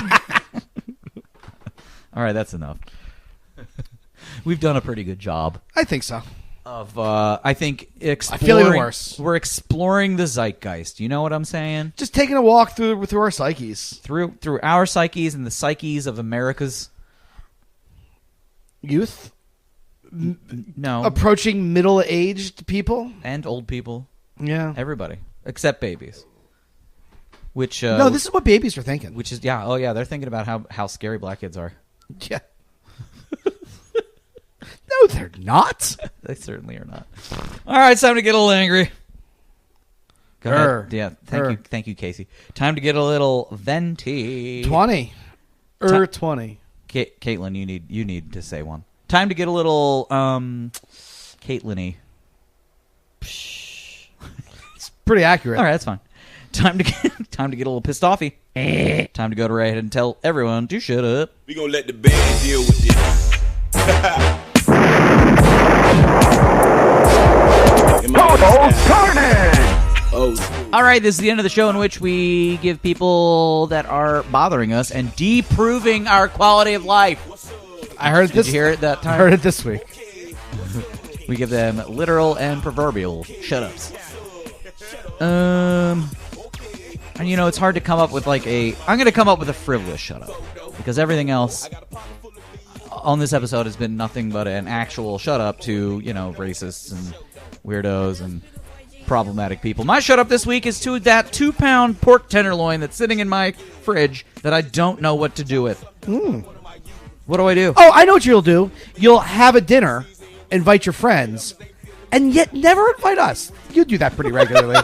All right, that's enough. We've done a pretty good job. I think so. I think exploring. I feel even worse. We're exploring the zeitgeist. You know what I'm saying? Just taking a walk through our psyches, through our psyches and the psyches of America's youth. No, approaching middle-aged people and old people. Yeah, everybody except babies. Which no, this is what babies are thinking. Which is they're thinking about how scary black kids are. Yeah. No, they're not. They certainly are not. All right, it's time to get a little angry. Go ahead. Yeah, thank you, Casey. Time to get a little venti. 20. 20. Caitlin, you need to say one. Time to get a little Caitlin-y. It's pretty accurate. All right, that's fine. Time to get a little pissed offy. Time to go to right ahead and tell everyone to shut up. We gonna let the band deal with this. All right, this is the end of the show in which we give people that are bothering us and deproving our quality of life. I heard this. Did you hear it that time? I heard it this week. We give them literal and proverbial shut-ups. I And it's hard to come up with I'm going to come up with a frivolous shut up because everything else on this episode has been nothing but an actual shut up to racists and weirdos and problematic people. My shut up this week is to that 2-pound pork tenderloin that's sitting in my fridge that I don't know what to do with. What do I do? Oh, I know what you'll do. You'll have a dinner, invite your friends, and yet never invite us. You do that pretty regularly.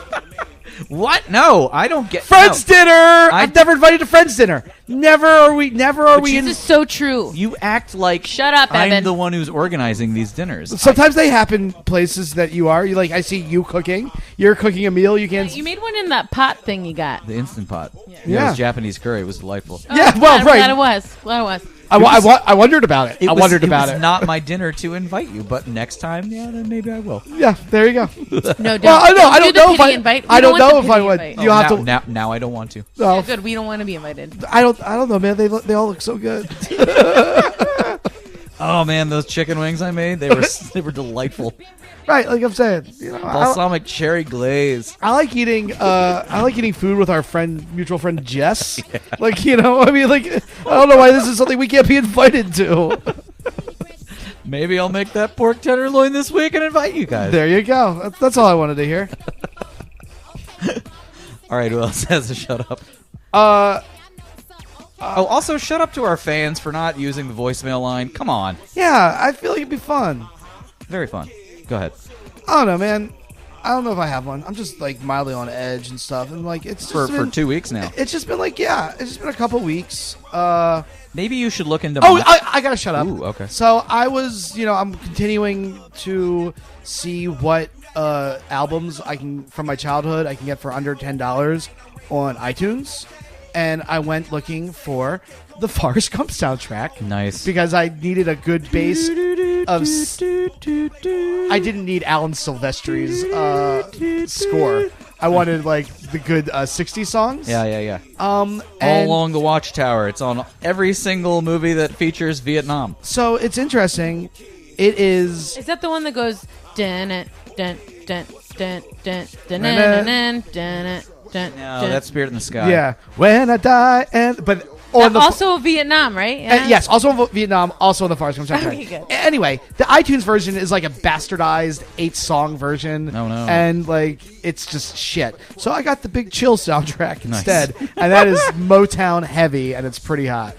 What? No, I don't get Friends dinner. I've never invited to friends dinner. Never are we. This is so true. You act like Shut up, I'm Evan. the one who's organizing these dinners. Sometimes they happen places that you are. I see you cooking. You're cooking a meal. You can't. You made one in that pot thing you got. The Instant Pot. Yeah. It was Japanese curry. It was delightful. Yeah, well, right. Glad it was. I wondered about it. I wondered about It it. was not my dinner to invite you, but next time, then maybe I will. Yeah, there you go. No, don't. Well, no, I don't do the know if pity invite. We I don't want know the if I pity would. invite. You have to. Now I don't want to. Oh, Yeah, good. We don't want to be invited. I don't know, man. They all look so good. Oh man, those chicken wings I made, they were delightful. Right, like I'm saying, Balsamic cherry glaze. I like eating. I like eating food with our mutual friend Jess. Yeah. I don't know why this is something we can't be invited to. Maybe I'll make that pork tenderloin this week and invite you guys. There you go. That's all I wanted to hear. All right, who else has a shut up? Also, shut up to our fans for not using the voicemail line. Come on. Yeah, I feel like it'd be fun. Very fun. Go ahead. I don't know, man. I don't know if I have one. I'm just mildly on edge and stuff, and it's just For 2 weeks now. It's just been it's just been a couple weeks. Maybe you should look into. I gotta shut up. Ooh, okay. So I was, I'm continuing to see what albums I can from my childhood I can get for under $10 on iTunes, and I went looking for the Forrest Gump soundtrack. Nice. Because I needed a good base of. I didn't need Alan Silvestri's score. I wanted the good 60s songs. Yeah. All All along the Watchtower. It's on every single movie that features Vietnam. So it's interesting. It is. Is that the one that goes dun dun dun dun dun dun dun dun dun dun? No, that's Spirit in the Sky. Yeah. When I die but. Also Vietnam, right? Yeah. Yes, also Vietnam, also on the Forrest Gump soundtrack. Okay, good. Anyway, the iTunes version is a bastardized 8-song version. Oh, no. And it's just shit. So I got the Big Chill soundtrack instead, and that is Motown heavy, and it's pretty hot.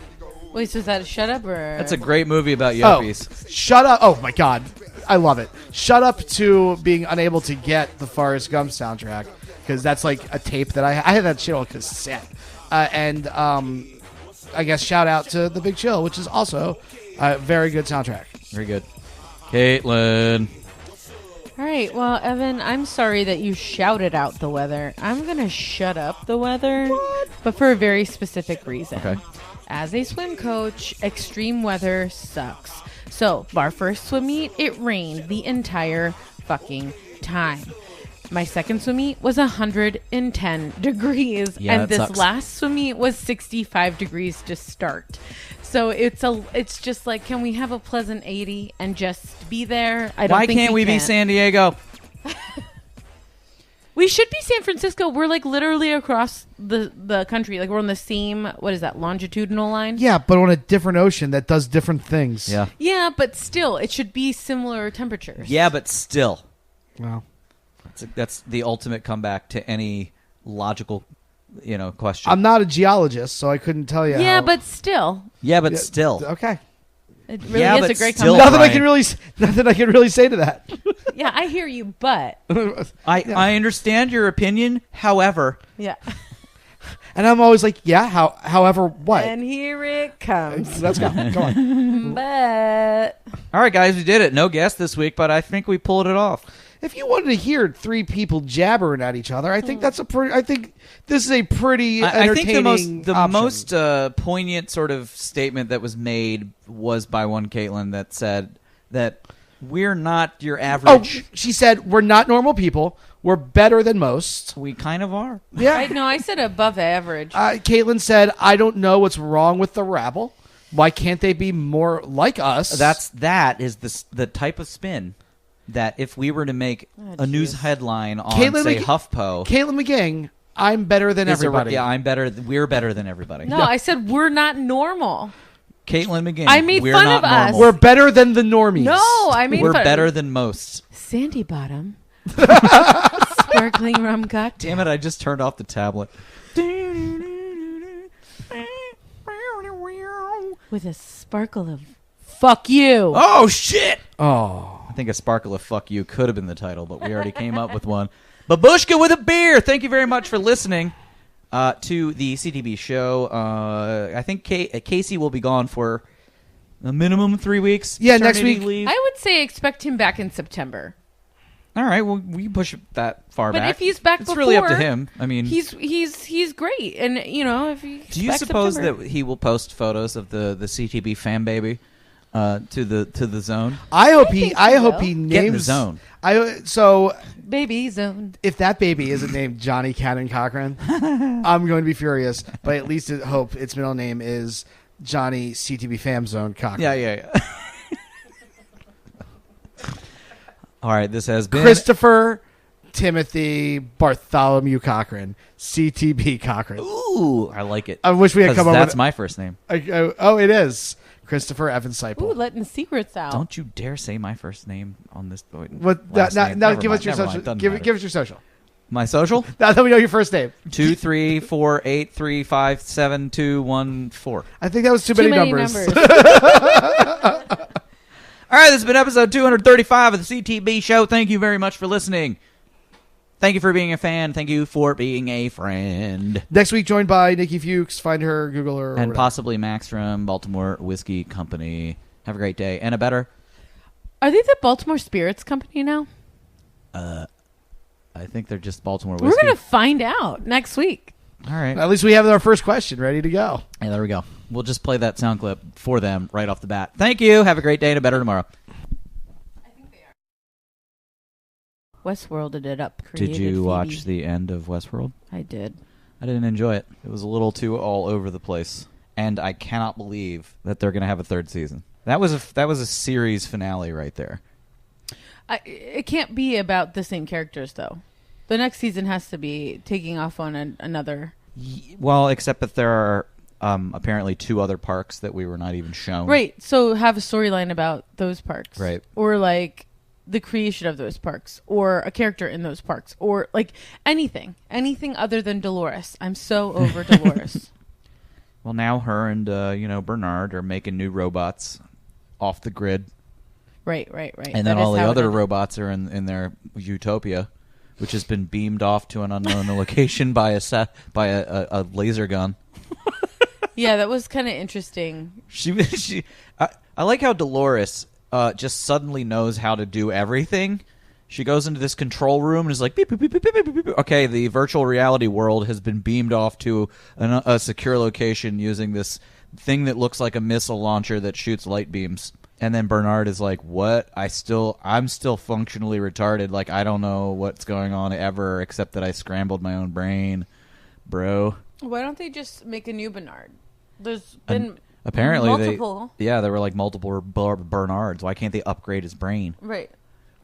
Wait, so is that a shut up or? That's a great movie about yuppies. Shut up! Oh my god, I love it. Shut up to being unable to get the Forrest Gump soundtrack because that's a tape that I had that shit on cassette, and I guess shout out to The Big Chill, which is also a very good soundtrack. Very good. Caitlin. All right. Well, Evan, I'm sorry that you shouted out the weather. I'm going to shut up the weather, but for a very specific reason. Okay. As a swim coach, extreme weather sucks. So, our first swim meet, it rained the entire fucking time. My second swim meet was 110 degrees, Yeah, and this sucks. last swim meet was 65 degrees to start. So it's just can we have a pleasant 80 and just be there? I don't Why think can't we be can. San Diego? We should be San Francisco. We're literally across the country. We're on the same, what is that, longitudinal line? Yeah, but on a different ocean that does different things. Yeah. Yeah, but still, it should be similar temperatures. Yeah, but still. Well, That's the ultimate comeback to any logical, question. I'm not a geologist, so I couldn't tell you. Yeah, how- but still. Yeah, but still. Okay. It really Yeah, is but a great still- comeback. Nothing I can really say to that. Yeah, I hear you, but. I understand your opinion. However, Yeah. And I'm always however what? And here it comes. Let's go. Come on. But. all right, guys, we did it. No guest this week, but I think we pulled it off. If you wanted to hear three people jabbering at each other, I think that's I think this is a pretty I think entertaining the option. most poignant sort of statement that was made was by one Caitlin that said that we're not your Oh, average. she said we're not normal people. We're better than most. We kind of are. Yeah. I said above average. Caitlin said, I don't know what's wrong with the rabble. Why can't they be more like us? That is the type of spin that if we were to make a news headline on, Caitlin say, McG- HuffPo, Caitlin McGing I'm better than everybody. I'm better. We're better than everybody. No, I said we're not normal. Caitlin McGinn. I made we're fun not of us. normal. We're better than the normies. No, I mean We're better than most. Sandy Bottom. Sparkling rum cocktail. Damn it! I just turned off the tablet. With a sparkle of fuck you. Oh shit! Oh. I think a sparkle of fuck you could have been the title, but we already came up with one. Babushka with a beer. Thank you very much for listening to the CTB show. I think Casey will be gone for a minimum of 3 weeks. Yeah, next Paternity week. leave. I would say expect him back in September. All right, well, we can push it that far But back. if he's back it's really up to before, him. I mean, He's great, and if he do you expects suppose September. that he will post photos of the CTB fan baby to the zone? I hope think I he hope will. he names Get in the zone. So Baby zone? if that baby isn't named Johnny Cannon Cochran, I'm going to be furious. But at least I hope its middle name is Johnny CTB Fam Zone Cochran. Yeah. All right, this has been Christopher Timothy Bartholomew Cochran, CTB Cochran. Ooh, I like it. I wish we had 'Cause come up that's with. my first name. Oh, it is Christopher Evans Ooh, Seipel. letting secrets out. Don't you dare say my first name on this. What? last Now, name. now Never give mind, us your never mind, social. doesn't Give matter. us your social. My social? Now that we know your first name. 23483572114. I think that was too Too many many numbers. All right, this has been episode 235 of the CTB show. Thank you very much for listening. Thank you for being a fan. Thank you for being a friend. Next week, joined by Nikki Fuchs. Find her, Google her, or And whatever. possibly Max from Baltimore Whiskey Company. Have a great day. And a better. Are they the Baltimore Spirits Company now? I think they're just Baltimore We're Whiskey. going to find out next week. All right. At least we have our first question ready to go. Yeah, there we go. We'll just play that sound clip for them right off the bat. Thank you. Have a great day and a better tomorrow. Westworlded it up. Did created you Phoebe. watch the end of Westworld? I did. I didn't enjoy it. It was a little too all over the place. And I cannot believe that they're going to have a third season. That was a series finale right there. It can't be about the same characters, though. The next season has to be taking off on another. Well, except that there are apparently 2 other parks that we were not even shown. Right. So have a storyline about those parks. Right. Or like the creation of those parks, or a character in those parks, or like anything other than Dolores. I'm so over Dolores. Well, now her and Bernard are making new robots off the grid. Right. And then all the other robots are in their utopia, which has been beamed off to an unknown location by a laser gun. Yeah, that was kind of interesting. I like how Dolores just suddenly knows how to do everything. She goes into this control room and is like, beep, beep, beep, beep, beep, beep, beep. Okay, the virtual reality world has been beamed off to a secure location using this thing that looks like a missile launcher that shoots light beams. And then Bernard is like, what? I'm still functionally retarded. Like, I don't know what's going on ever, except that I scrambled my own brain, bro. Why don't they just make a new Bernard? There's been Apparently multiple. there were like multiple Bernards. Why can't they upgrade his brain? Right.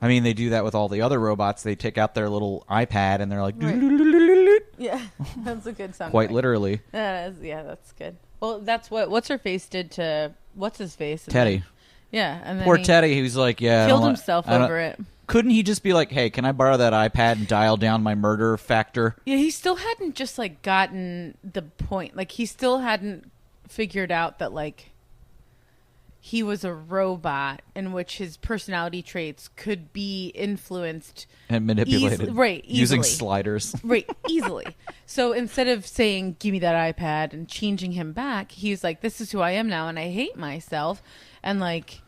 I mean, they do that with all the other robots. They take out their little iPad and they're like, Right. Yeah, that's a good sound. quite effect. literally. Yeah, that's good. Well, that's what what's her face did to what's his face. And Teddy. then- yeah, and then Poor he Teddy. He was like, yeah. I killed don't want- himself I don't- over it. Couldn't he just be like, hey, can I borrow that iPad and dial down my murder factor? Yeah, he still hadn't just like gotten the point. Like he still hadn't figured out that like he was a robot in which his personality traits could be influenced And manipulated. Using easily. sliders. Right, easily. So instead of saying, give me that iPad and changing him back, he's like, this is who I am now and I hate myself. And like,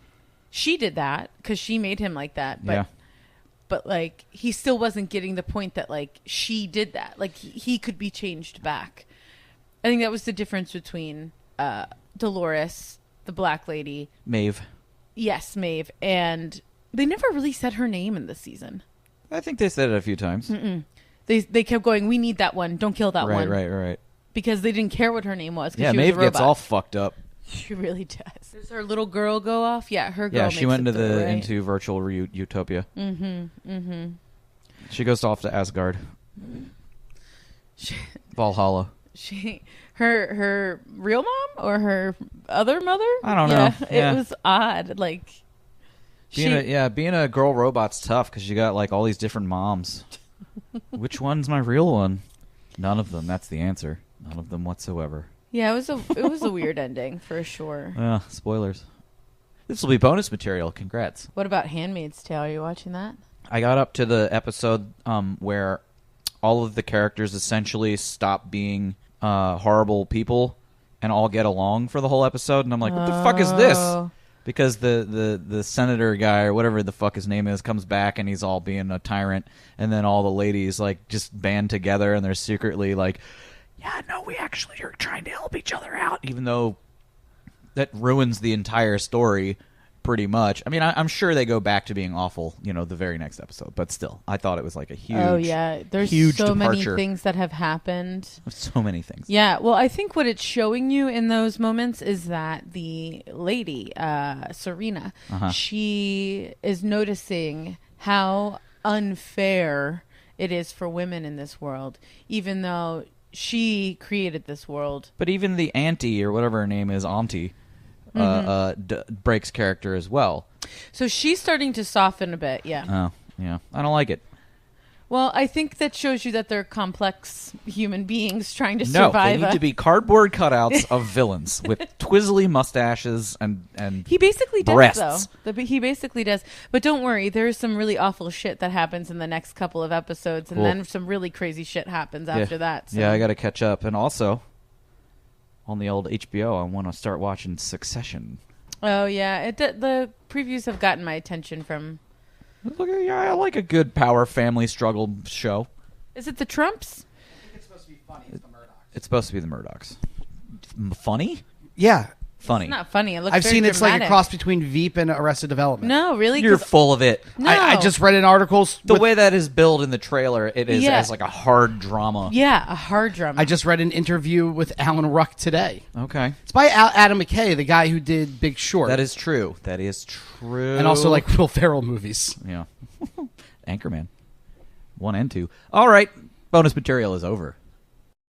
she did that because she made him like that. But, Yeah. but like, he still wasn't getting the point that like, she did that. Like, he could be changed back. I think that was the difference between Dolores, the black lady. Maeve. Yes, Maeve. And they never really said her name in this season. I think they said it a few times. They kept going, we need that one. Don't kill that one. Right. Because they didn't care what her name was. 'Cause Yeah, she was Maeve a gets robot. all fucked up. She really does. Does her little girl go off? Yeah, her girl. Yeah, makes she went it into through, right? into virtual utopia. Mm-hmm. She goes off to Asgard. Valhalla. Her real mom or her other mother? I don't know. Yeah. It was odd. Like Being a girl robot's tough because you got like all these different moms. Which one's my real one? None of them. That's the answer. None of them whatsoever. Yeah, it was a weird ending for sure. Yeah, spoilers. This will be bonus material. Congrats. What about Handmaid's Tale? Are you watching that? I got up to the episode where all of the characters essentially stop being horrible people and all get along for the whole episode, and I'm like, what the fuck is this? Because the senator guy or whatever the fuck his name is comes back and he's all being a tyrant, and then all the ladies like just band together and they're secretly like, yeah, no, we actually are trying to help each other out, even though that ruins the entire story pretty much. I mean, I'm sure they go back to being awful, the very next episode, but still, I thought it was like a huge, there's huge so departure. many things that have happened. So many things. Yeah, well, I think what it's showing you in those moments is that the lady, Serena, she is noticing how unfair it is for women in this world, even though she created this world. But even the auntie, or whatever her name is, auntie, breaks character as well. So she's starting to soften a bit, yeah. Oh, yeah. I don't like it. Well, I think that shows you that they're complex human beings trying to No, survive. they need to be cardboard cutouts of villains with twizzly mustaches and he basically does, breasts. though. He basically does. But don't worry, there's some really awful shit that happens in the next couple of episodes, and then some really crazy shit happens after that. So. Yeah, I got to catch up. And also, on the old HBO, I want to start watching Succession. Oh, yeah. The previews have gotten my attention from... Look, I like a good power family struggle show. Is it the Trumps? I think it's supposed to be funny. It's the Murdochs. It's supposed to be the Murdochs. Funny? Yeah. Funny. It's not funny. It looks I've very seen it's like a dramatic. cross between Veep and Arrested Development. No, really? You're 'Cause- full of it. No. I just read in articles. The way that is billed in the trailer, it is Yeah. as like a hard drama. Yeah, a hard drama. I just read an interview with Alan Ruck today. Okay. It's by Adam McKay, the guy who did Big Short. That is true. That is true. And also like Will Ferrell movies. Yeah. Anchorman. 1 and 2. All right. Bonus material is over.